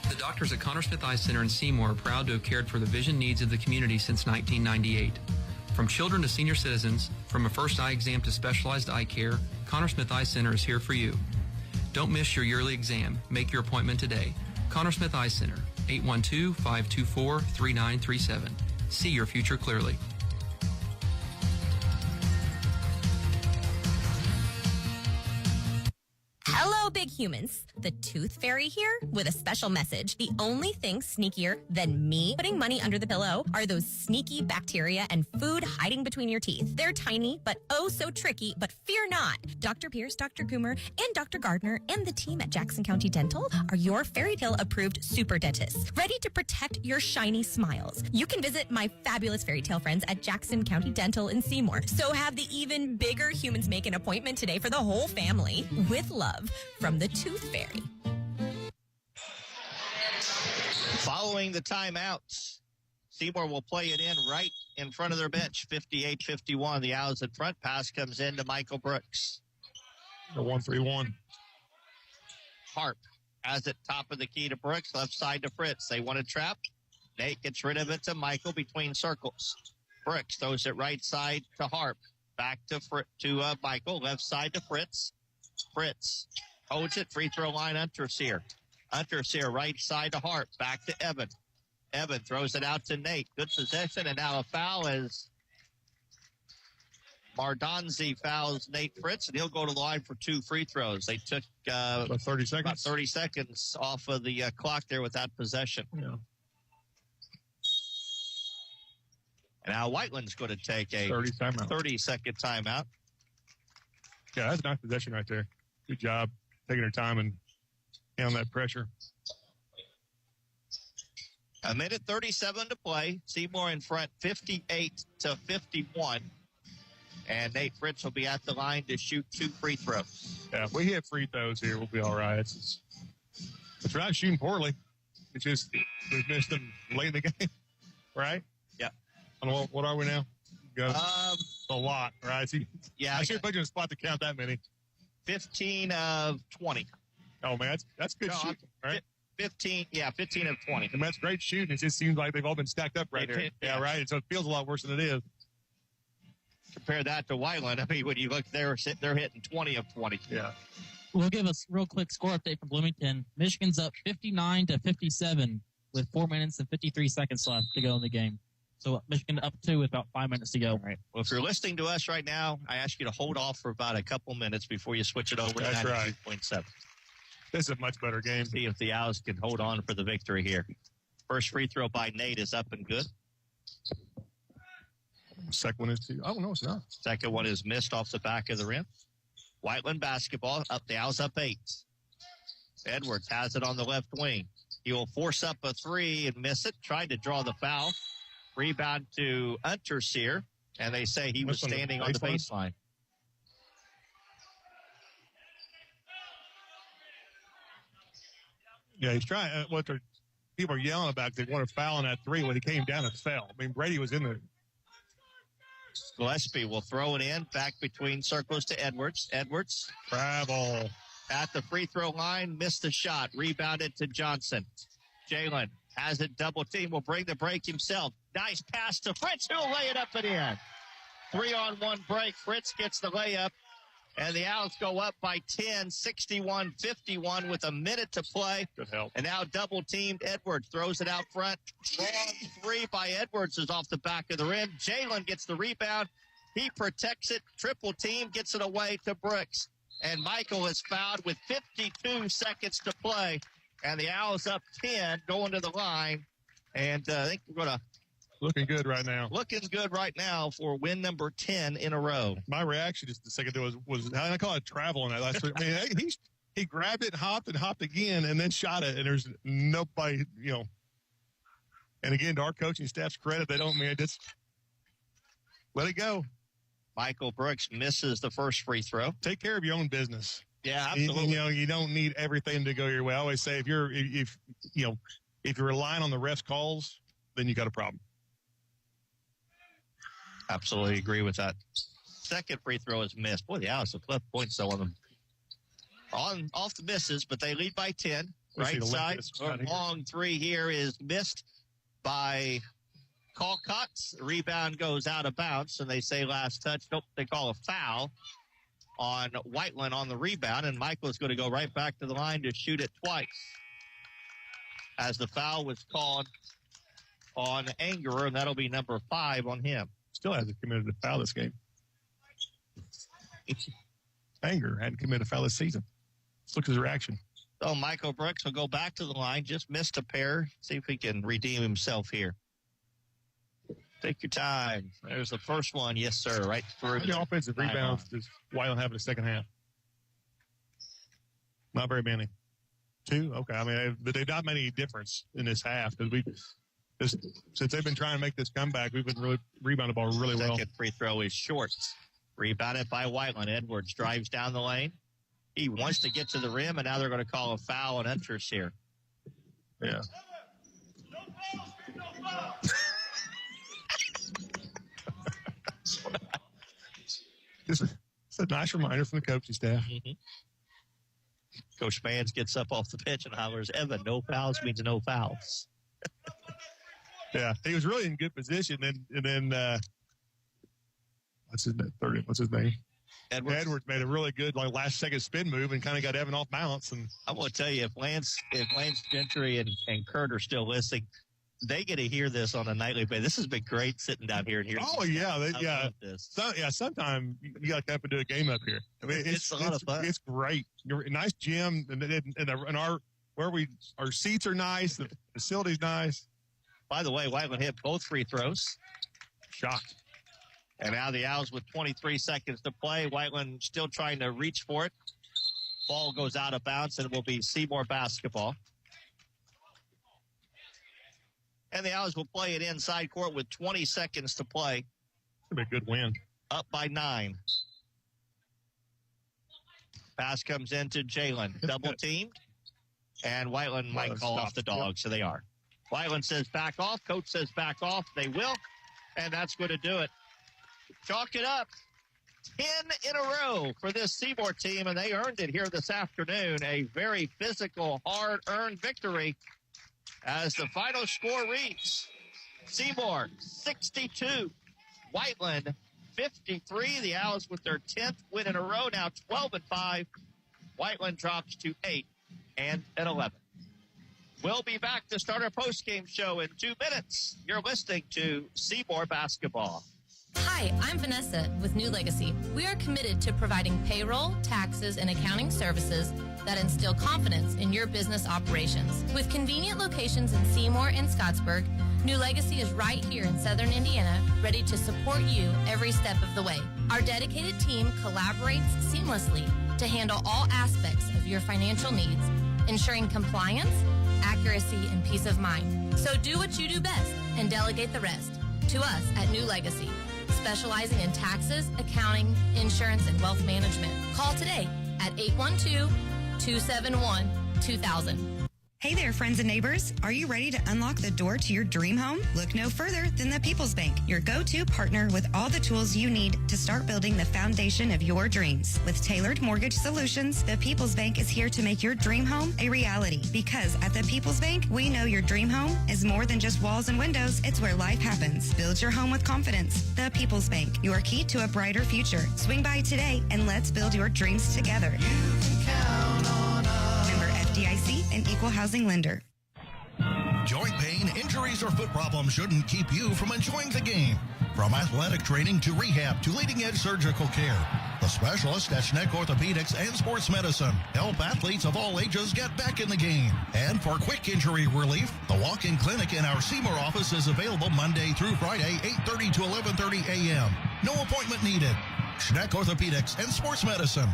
The doctors at Connor Smith Eye Center in Seymour are proud to have cared for the vision needs of the community since 1998. From children to senior citizens, from a first eye exam to specialized eye care, Connor Smith Eye Center is here for you. Don't miss your yearly exam. Make your appointment today. Connor Smith Eye Center, 812-524-3937. See your future clearly.
Hello, big humans. The Tooth Fairy here with a special message. The only thing sneakier than me putting money under the pillow are those sneaky bacteria and food hiding between your teeth. They're tiny, but oh so tricky, but fear not. Dr. Pierce, Dr. Coomer, and Dr. Gardner and the team at Jackson County Dental are your fairy tale approved super dentists, ready to protect your shiny smiles. You can visit my fabulous fairy tale friends at Jackson County Dental in Seymour. So have the even bigger humans make an appointment today for the whole family. With love from the Tooth Fairy.
Following the timeouts, Seymour will play it in right in front of their bench. 58-51. The Owls in front. Pass comes in to Michael Brooks.
The 1-3-1.
Harp has it top of the key to Brooks, left side to Fritz. They want to trap. Nate gets rid of it to Michael between circles. Brooks throws it right side to Harp. Back to Michael, left side to Fritz. Fritz holds it, free throw line, Unterseer. Unterseer, right side to Hart, back to Evan. Evan throws it out to Nate. Good possession, and now a foul as Mardonzi fouls Nate Fritz, and he'll go to the line for 2 free throws. They took
about 30 seconds.
About 30 seconds off of the clock there with that possession.
Yeah.
And now Whiteland's going to take a 30-second timeout.
Yeah, that's a nice possession right there. Good job taking their time and handling that pressure.
A minute 37 to play. Seymour in front, 58-51. And Nate Fritz will be at the line to shoot 2 free throws.
Yeah, if we hit free throws here, we'll be all right. But we're not shooting poorly. It's just we've missed them late in the game, right?
Yeah.
What are we now? A lot, right? See,
yeah.
I should put you in a spot to count that many.
15 of 20.
Oh, man, that's good shooting, right?
15 of 20.
And that's great shooting. It just seems like they've all been stacked up right there. Yeah, right? So it feels a lot worse than it is.
Compare that to Whiteland. I mean, when you look there, they're hitting 20 of 20.
Yeah.
We'll give us a real quick score update from Bloomington. Michigan's up 59-57 with 4 minutes and 53 seconds left to go in the game. So Michigan up 2 with about 5 minutes to go.
All right. Well, if you're listening to us right now, I ask you to hold off for about a couple minutes before you switch it over to 92.7.
This is a much better game.
See if the Owls can hold on for the victory here. First free throw by Nate is up and good.
Second one is too. Oh, no, it's not.
Second one is missed off the back of the rim. Whiteland basketball. Up the Owls up 8. Edwards has it on the left wing. He will force up a 3 and miss it. Tried to draw the foul. Rebound to Unterseer. And they say he was standing on the baseline.
Yeah, he's trying. People are yelling about, they want to foul on that 3 when he came down and fell. I mean, Brady was in there.
Gillespie will throw it in. Back between circles to Edwards. Edwards.
Travel.
At the free throw line. Missed the shot. Rebounded to Johnson. Jalen has it. Double team. Will bring the break himself. Nice pass to Fritz. Who'll lay it up and in. 3-on-1 break. Fritz gets the layup. And the Owls go up by 10, 61-51 with a minute to play.
Good help.
And now double-teamed. Edwards throws it out front. Long 3 by Edwards is off the back of the rim. Jalen gets the rebound. He protects it. Triple team gets it away to Brooks. And Michael is fouled with 52 seconds to play. And the Owls up 10 going to the line. And I think we're going to...
Looking good right now.
Looking good right now for win number 10 in a row.
My reaction just a second ago was I call it travel on that last week. I mean, he grabbed it, hopped again, and then shot it, and there's nobody, And again, to our coaching staff's credit, they don't just let it go.
Michael Brooks misses the first free throw.
Take care of your own business.
Yeah, absolutely.
You don't need everything to go your way. I always say if you're relying on the refs' calls, then you got a problem.
Absolutely agree with that. Second free throw is missed. Boy, the Owls have left points though off the misses, but they lead by 10. Right side, long 3 here is missed by Colcott. The rebound goes out of bounds, and they say last touch. Nope, they call a foul on Whiteland on the rebound, and Michael is going to go right back to the line to shoot it twice. As the foul was called on Angerer, and that'll be number 5 on him.
Still hasn't committed a foul this game. Anger hadn't committed a foul this season. Let's look at his reaction.
So Michael Brooks will go back to the line. Just missed a pair. See if he can redeem himself here. Take your time. There's the first one. Yes, sir. Right through.
The offensive rebounds does Whiteland have in the second half? Not very many. 2? Okay. I mean, but they've not made any difference in this half because since they've been trying to make this comeback, we've been really rebounding the ball really well.
Second free throw is short. Rebounded by Whiteland. Edwards drives down the lane. He wants to get to the rim, and now they're going to call a foul on Unterseer.
Yeah. It's a nice reminder from the coaching staff.
Mm-hmm. Coach Mans gets up off the bench and hollers, Evan, no fouls means no fouls.
Yeah, he was really in good position, and then what's his name? Edwards made a really good last-second spin move and kind of got Evan off balance. And
I want to tell you, if Lance Gentry and Kurt are still listening, they get to hear this on a nightly basis. This has been great sitting down here and hearing.
Oh yeah, sometime you got to come up and do a game up here. I mean, it's a lot of fun. It's great. Nice gym, and our seats are nice. The facility's nice.
By the way, Whiteland hit both free throws.
Shocked.
And now the Owls with 23 seconds to play. Whiteland still trying to reach for it. Ball goes out of bounds, and it will be Seymour basketball. And the Owls will play it inside court with 20 seconds to play.
It'll be a good win.
up by 9. Pass comes into Jalen. Double teamed. And Whiteland might call off the dog, so they are. Whiteland says back off. Coach says back off. They will. And that's going to do it. Chalk it up. 10 in a row for this Seymour team, and they earned it here this afternoon. A very physical, hard-earned victory as the final score reads Seymour 62, Whiteland 53. The Owls with their 10th win in a row, now 12-5. Whiteland drops to 8-11. We'll be back to start our postgame show in 2 minutes. You're listening to Seymour Basketball.
Hi, I'm Vanessa with New Legacy. We are committed to providing payroll, taxes, and accounting services that instill confidence in your business operations. With convenient locations in Seymour and Scottsburg, New Legacy is right here in Southern Indiana, ready to support you every step of the way. Our dedicated team collaborates seamlessly to handle all aspects of your financial needs, ensuring compliance, accuracy, and peace of mind. So do what you do best and delegate the rest to us at New Legacy, specializing in taxes, accounting, insurance, and wealth management. Call today at 812-271-2000.
Hey there, friends and neighbors. Are you ready to unlock the door to your dream home? Look no further than the People's Bank, your go-to partner with all the tools you need to start building the foundation of your dreams. With tailored mortgage solutions, the People's Bank is here to make your dream home a reality. Because at the People's Bank, we know your dream home is more than just walls and windows. It's where life happens. Build your home with confidence. The People's Bank, your key to a brighter future. Swing by today and let's build your dreams together. You can count on us. Member FDIC and Equal Housing Lender.
Joint pain, injuries, or foot problems shouldn't keep you from enjoying the game. From athletic training to rehab to leading-edge surgical care, the specialists at Schneck Orthopedics and Sports Medicine help athletes of all ages get back in the game. And for quick injury relief, the walk-in clinic in our Seymour office is available Monday through Friday, 8:30 to 11:30 a.m. No appointment needed. Schneck Orthopedics and Sports Medicine.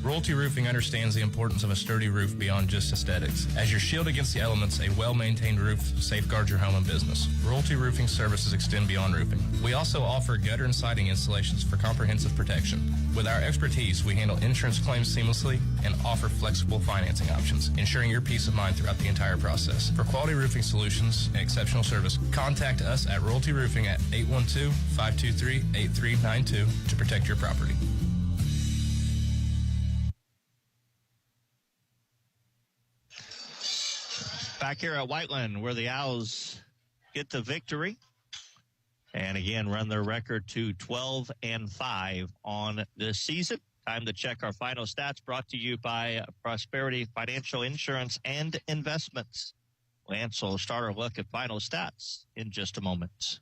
Royalty Roofing understands the importance of a sturdy roof beyond just aesthetics. As your shield against the elements, a well-maintained roof safeguards your home and business. Royalty Roofing services extend beyond roofing. We also offer gutter and siding installations for comprehensive protection. With our expertise, we handle insurance claims seamlessly and offer flexible financing options, ensuring your peace of mind throughout the entire process. For quality roofing solutions and exceptional service, contact us at Royalty Roofing at 812-523-8392 to protect your property.
Back here at Whiteland, where the Owls get the victory and again run their record to 12-5 on this season. Time to check our final stats, brought to you by Prosperity Financial Insurance and Investments. Lance will start our look at final stats in just a moment.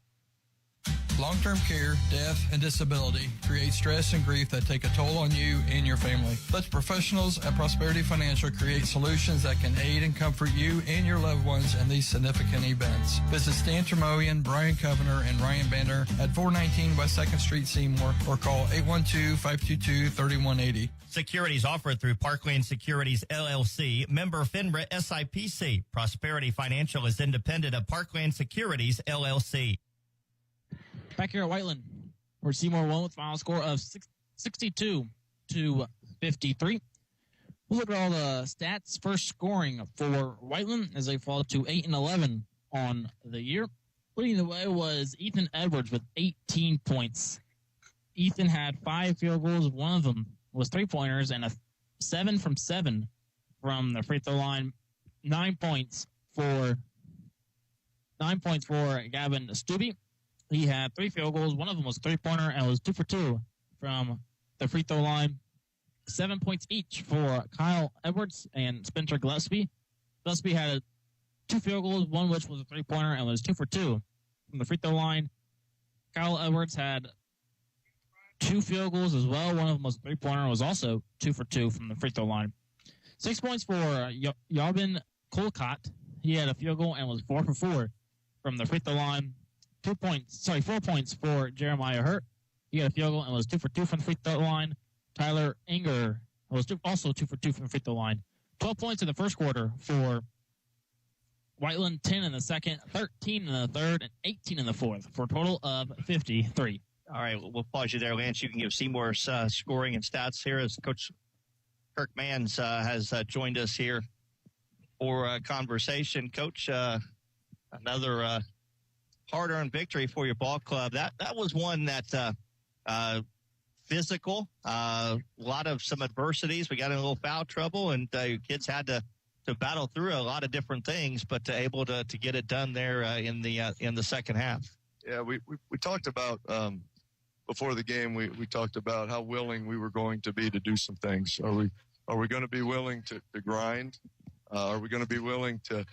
Long-term care, death, and disability create stress and grief that take a toll on you and your family. Let professionals at Prosperity Financial create solutions that can aid and comfort you and your loved ones in these significant events. Visit Stan Tremoyan, Brian Covener, and Ryan Banner at 419 West 2nd Street, Seymour, or call 812-522-3180.
Securities offered through Parkland Securities, LLC, member FINRA SIPC. Prosperity Financial is independent of Parkland Securities, LLC.
Back here at Whiteland, where Seymour won with a final score of 62-53. We'll look at all the stats. First scoring for Whiteland as they fall to 8-11 on the year. Leading the way was Ethan Edwards with 18 points. Ethan had 5 field goals. One of them was 3-pointers and a 7 from 7 from the free throw line. 9 points for Gavin Stubbe. He had 3 field goals. One of them was a 3-pointer and was 2 for 2 from the free throw line. 7 points each for Kyle Edwards and Spencer Gillespie. Gillespie had 2 field goals, one which was a 3-pointer and was 2 for 2 from the free throw line. Kyle Edwards had 2 field goals as well. One of them was a 3-pointer and was also 2 for 2 from the free throw line. 6 points for Yavin Colcott. He had a field goal and was 4 for 4 from the free throw line. 4 points for Jeremiah Hurt. He had a field goal and was 2 for 2 from the free throw line. Tyler Inger was also 2 for 2 from the free throw line. 12 points in the first quarter for Whiteland, 10 in the second, 13 in the third, and 18 in the fourth, for a total of 53.
All right, we'll pause you there, Lance. You can give Seymour's scoring and stats here as Coach Kirk Mans has joined us here for a conversation. Coach, another hard-earned victory for your ball club. That was one that physical, a lot of some adversities. We got in a little foul trouble, and your kids had to battle through a lot of different things, but able to get it done there in the second half.
Yeah, we talked about before the game. We talked about how willing we were going to be to do some things. Are we going to be willing to grind? Are we going to be willing to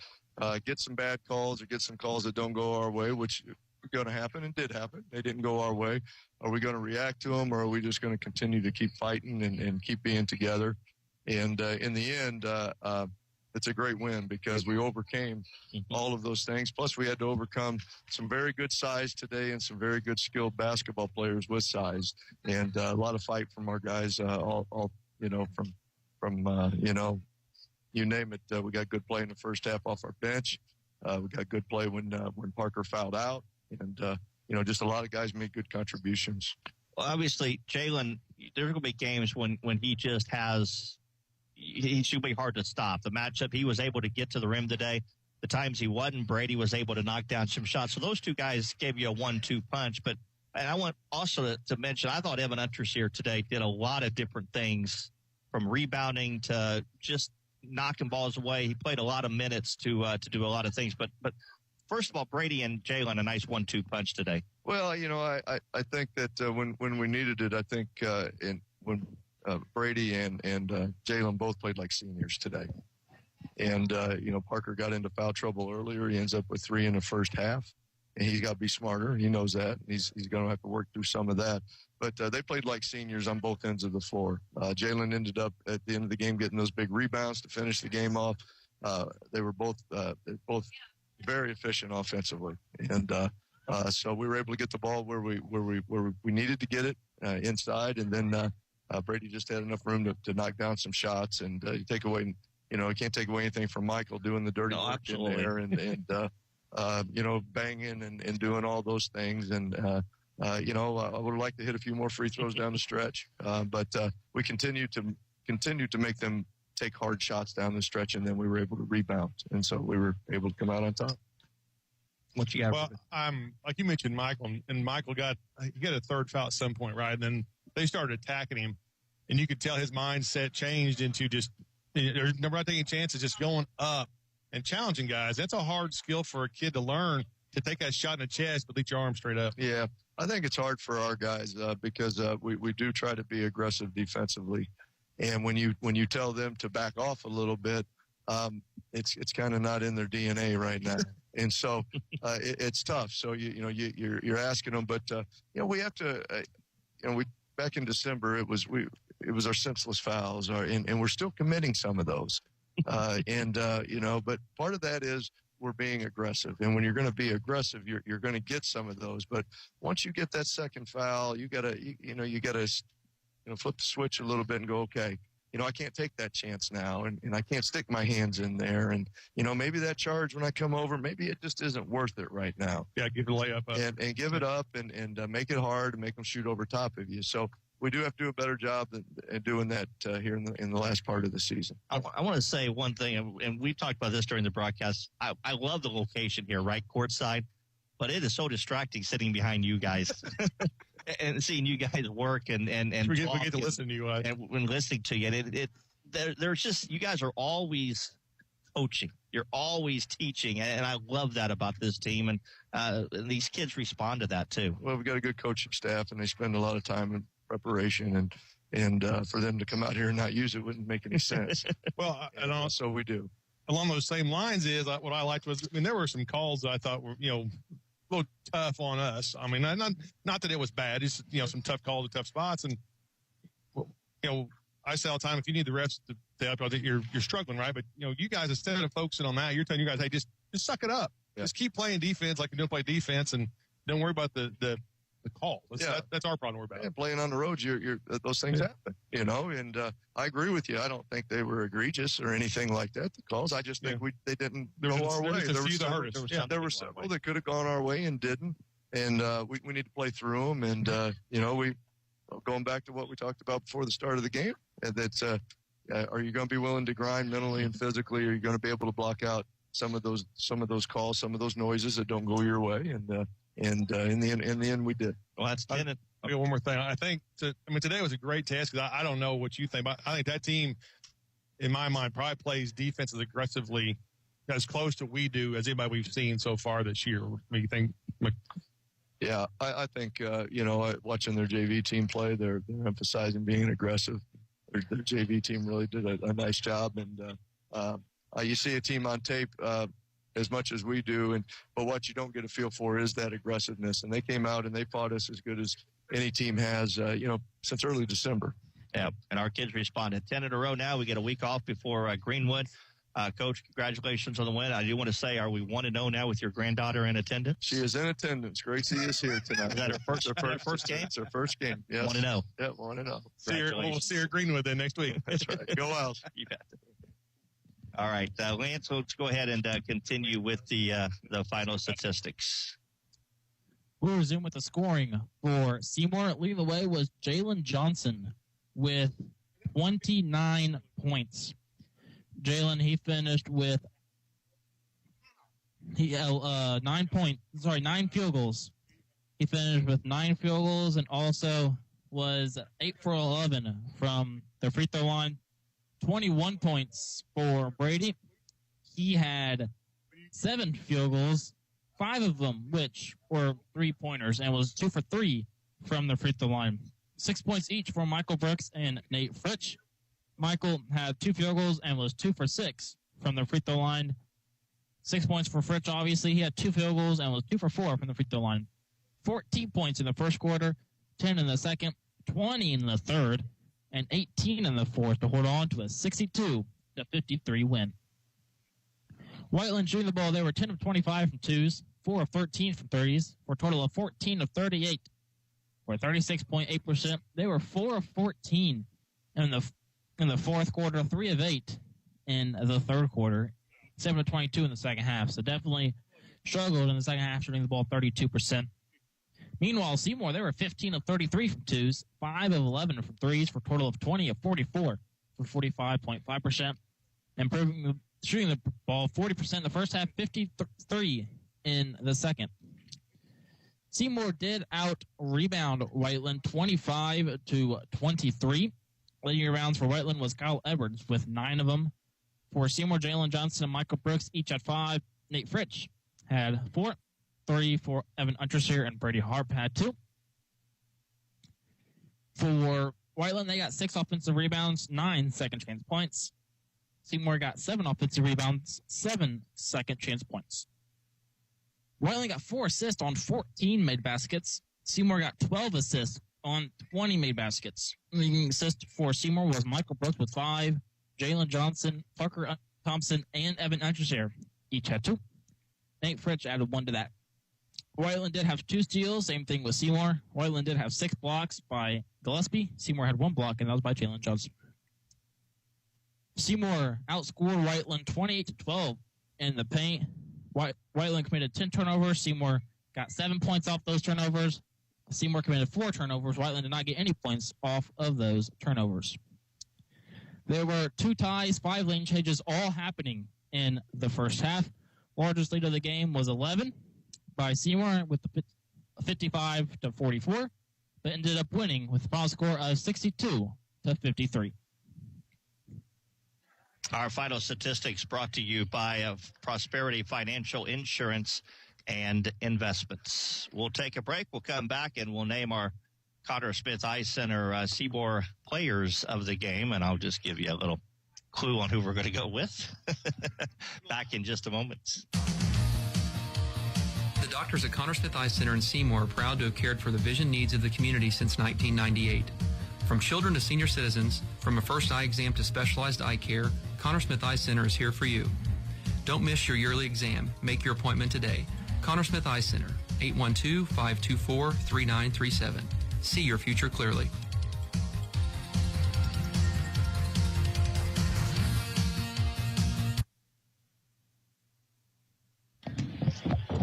get some bad calls or get some calls that don't go our way, which are going to happen and did happen. They didn't go our way. Are we going to react to them, or are we just going to continue to keep fighting and keep being together? And in the end, it's a great win because we overcame all of those things. Plus, we had to overcome some very good size today and some very good skilled basketball players with size, and a lot of fight from our guys. All from you name it. We got good play in the first half off our bench. We got good play when Parker fouled out, and just a lot of guys made good contributions.
Well, obviously, Jalen, there's going to be games when he just has. He should be hard to stop. The matchup, he was able to get to the rim today. The times he wasn't, Brady was able to knock down some shots. So those two guys gave you a 1-2 punch. And I want also to mention, I thought Evan Unters here today did a lot of different things, from rebounding to just knocking balls away. He played a lot of minutes to do a lot of things. But first of all, Brady and Jalen, a nice 1-2 punch today.
Well, I think that when we needed it, I think when Brady and Jalen both played like seniors today. And, Parker got into foul trouble earlier. He ends up with 3 in the first half. And he's got to be smarter. He knows that. He's going to have to work through some of that. But they played like seniors on both ends of the floor. Jalen ended up at the end of the game getting those big rebounds to finish the game off. They were both very efficient offensively. And so we were able to get the ball where we needed to get it inside. And then Brady just had enough room to knock down some shots, and you take away, you can't take away anything from Michael doing the dirty work in there and banging and doing all those things. And, I would like to hit a few more free throws down the stretch. But we continue to make them take hard shots down the stretch, and then we were able to rebound. And so we were able to come out on top.
What you got?
Well, like you mentioned, Michael, and Michael got a third foul at some point, right? And then they started attacking him, and you could tell his mindset changed into just there's never not taking chances, just going up and challenging guys. That's a hard skill for a kid to learn, to take that shot in the chest but leave your arm straight up.
Yeah, I think it's hard for our guys because we do try to be aggressive defensively, and when you tell them to back off a little bit, it's kind of not in their DNA right now. And so it's tough. So you're asking them, but we have to. We back in December it was our senseless fouls, and we're still committing some of those. But part of that is we're being aggressive, and when you're going to be aggressive, you're going to get some of those. But once you get that second foul, you gotta flip the switch a little bit and go, okay. I can't take that chance now, and I can't stick my hands in there. And, maybe that charge when I come over, maybe it just isn't worth it right now.
Yeah, give the layup up.
And give it up and make it hard and make them shoot over top of you. So we do have to do a better job at doing that here in the last part of the season.
I want to say one thing, and we talked about this during the broadcast. I love the location here, right, courtside, but it is so distracting sitting behind you guys. And seeing you guys work and
we get to listen to you guys.
And when listening to you, and there's just, you guys are always coaching. You're always teaching, and I love that about this team. And these kids respond to that too.
Well, we got a good coaching staff, and they spend a lot of time in preparation, and for them to come out here and not use it wouldn't make any sense.
Well,
so we do.
Along those same lines is what I liked was, there were some calls that I thought were, a little tough on us. I mean, not that it was bad. It's, some tough calls at tough spots. And, I say all the time, if you need the refs to help you, I think you're struggling, right? But, you guys, instead of focusing on that, you're telling you guys, hey, just suck it up. Yeah. Just keep playing defense like you don't play defense, and don't worry about the call. That's our problem to worry about.
Yeah, playing on the road, those things happen, and I agree with you. I don't think they were egregious or anything like that, the calls. I just think they didn't go our way. There were several that could have gone our way and didn't. and we need to play through them. And we going back to what we talked about before the start of the game. That's are you going to be willing to grind mentally and physically? Are you going to be able to block out some of those calls, some of those noises that don't go your way? And in the end, we did.
Well, that's 10.
I got one more thing. I think today was a great test because I don't know what you think, but I think that team, in my mind, probably plays defense as aggressively, as close to we do as anybody we've seen so far this year. What do you think?
Yeah, I think watching their JV team play, they're emphasizing being aggressive. Their JV team really did a nice job, and you see a team on tape as much as we do, but what you don't get a feel for is that aggressiveness. And they came out and they fought us as good as any team has, since early December.
Yeah, and our kids responded 10 in a row. Now we get a week off before Greenwood. Coach, congratulations on the win. I do want to say, are we 1-0 now with your granddaughter in attendance?
She is in attendance. Gracie is here tonight.
Is that her first game?
It's her first game. Yes.
1-0.
Yeah, 1-0.
We'll see her Greenwood then next week.
That's right. Go out.
You bet. All right, Lance, let's go ahead and continue with the final statistics.
We'll resume with the scoring for Seymour. Leading the way was Jalen Johnson with 29 points. Jalen, he finished with 9 field goals. He finished with 9 field goals and also was 8 for 11 from the free throw line. 21 points for Brady. He had 7 field goals, 5 of them which were 3-pointers, and was 2 for 3 from the free throw line. 6 points each for Michael Brooks and Nate Fritsch. Michael had 2 field goals and was 2 for 6 from the free throw line. 6 points for Fritsch, obviously. He had 2 field goals and was 2 for 4 from the free throw line. 14 points in the first quarter, 10 in the second, 20 in the third, and 18 in the fourth to hold on to a 62-53 win. Whiteland shooting the ball, they were 10 of 25 from twos, 4 of 13 from 30s, for a total of 14 of 38, for 36.8%. They were 4 of 14 in the fourth quarter, 3 of 8 in the third quarter, 7 of 22 in the second half. So definitely struggled in the second half, shooting the ball 32%. Meanwhile, Seymour, they were 15 of 33 from twos, 5 of 11 from threes, for a total of 20 of 44 for 45.5%. Improving shooting the ball 40% in the first half, 53 in the second. Seymour did out-rebound Whiteland 25-23. Leading rebounds for Whiteland was Kyle Edwards with 9 of them. For Seymour, Jalen Johnson and Michael Brooks each had 5. Nate Fritsch had 4. 3 for Evan Unterseer, and Brady Harp had 2. For Whiteland, they got 6 offensive rebounds, 9 second-chance points. Seymour got 7 offensive rebounds, 7 second-chance points. Whiteland got 4 assists on 14 made baskets. Seymour got 12 assists on 20 made baskets. Leading assist for Seymour was Michael Brooks with 5. Jalen Johnson, Parker Thompson, and Evan Unterseer each had 2. Nate Fritsch added 1 to that. Whiteland did have 2 steals, same thing with Seymour. Whiteland did have 6 blocks by Gillespie. Seymour had 1 block, and that was by Jalen Johnson. Seymour outscored Whiteland 28-12 in the paint. Whiteland committed 10 turnovers. Seymour got 7 points off those turnovers. Seymour committed 4 turnovers. Whiteland did not get any points off of those turnovers. There were 2 ties, 5 lane changes, all happening in the first half. Largest lead of the game was 11 by Seymour with the 55-44, but ended up winning with a final score of 62-53.
Our final statistics brought to you by Prosperity Financial Insurance and Investments. We'll take a break. We'll come back and we'll name our Cotter Smith Eye Center Seymour players of the game, and I'll just give you a little clue on who we're going to go with. Back in just a moment.
The doctors at Conner Smith Eye Center in Seymour are proud to have cared for the vision needs of the community since 1998. From children to senior citizens, from a first eye exam to specialized eye care, Conner Smith Eye Center is here for you. Don't miss your yearly exam. Make your appointment today. Conner Smith Eye Center, 812-524-3937. See your future clearly.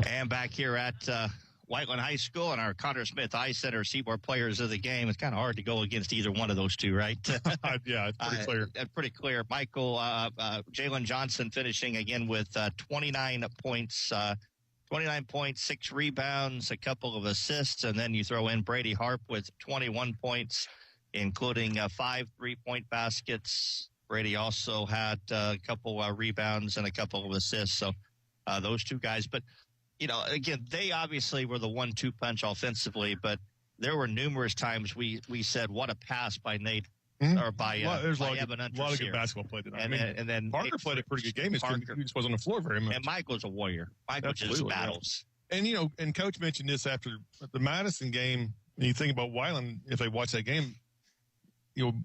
And back here at Whiteland High School and our Connor Smith Eye Center Seymour players of the game. It's kind of hard to go against either one of those two, right?
Yeah, it's pretty clear.
Pretty clear. Michael, Jalen Johnson finishing again with 29 points, 29 points, 6 rebounds, a couple of assists, and then you throw in Brady Harp with 21 points, including 5 3-point baskets. Brady also had a couple rebounds and a couple of assists. So those two guys. But, again, they obviously were the 1-2 punch offensively, but there were numerous times we said, what a pass by Nate or by Evan Hunter.
A lot of good basketball play tonight.
And then
Parker played a pretty good game. He just wasn't on the floor very much.
And Michael's a warrior. Michael just battles.
And, and Coach mentioned this after the Madison game. When you think about Whiteland, if they watch that game,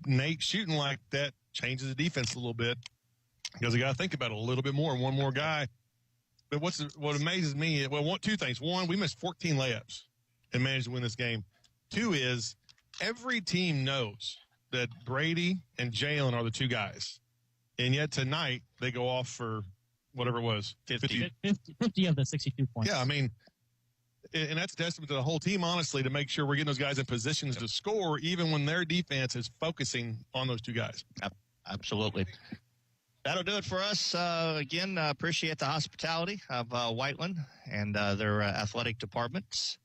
Nate shooting like that changes the defense a little bit because you got to think about it a little bit more. One more guy. But what amazes me, two things. One, we missed 14 layups and managed to win this game. 2 is every team knows that Brady and Jalen are the 2 guys. And yet tonight they go off for whatever it was.
50 of the 62 points.
Yeah, I mean, and that's a testament to the whole team, honestly, to make sure we're getting those guys in positions to score even when their defense is focusing on those 2 guys.
Absolutely. That'll do it for us. Again, appreciate the hospitality of Whiteland and their athletic departments.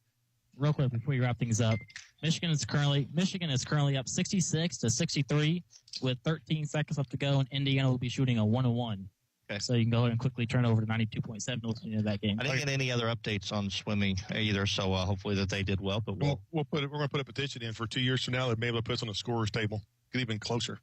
Real quick before we wrap things up, Michigan is currently up 66-63 with 13 seconds left to go, and Indiana will be shooting a 1-1. Okay. So you can go ahead and quickly turn over to 92.7 listening to that game.
I didn't get any other updates on swimming either, so hopefully that they did well. But
we're going to put a petition in for 2 years from now. They'll be able to put us on a scorer's table. Get even closer.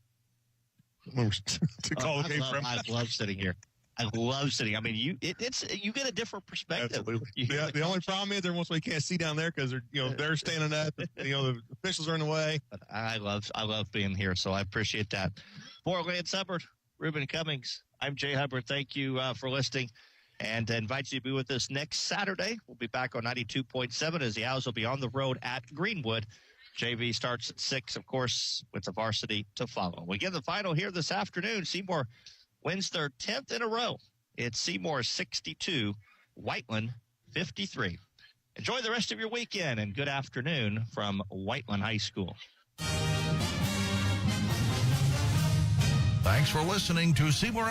To call the game from.
I love sitting here. I love sitting. I mean, you get a different perspective.
Absolutely. Yeah, the only problem is every once in a while you can't see down there because they're standing up. The officials are in the way.
But I love being here, so I appreciate that. For Lance Hubbard, Ruben Cummings, I'm Jay Hubbard. Thank you for listening, and invite you to be with us next Saturday. We'll be back on 92.7 as the Owls will be on the road at Greenwood. JV starts at 6, of course, with the varsity to follow. We get the final here this afternoon. Seymour wins their 10th in a row. It's Seymour 62, Whiteland 53. Enjoy the rest of your weekend, and good afternoon from Whiteland High School.
Thanks for listening to Seymour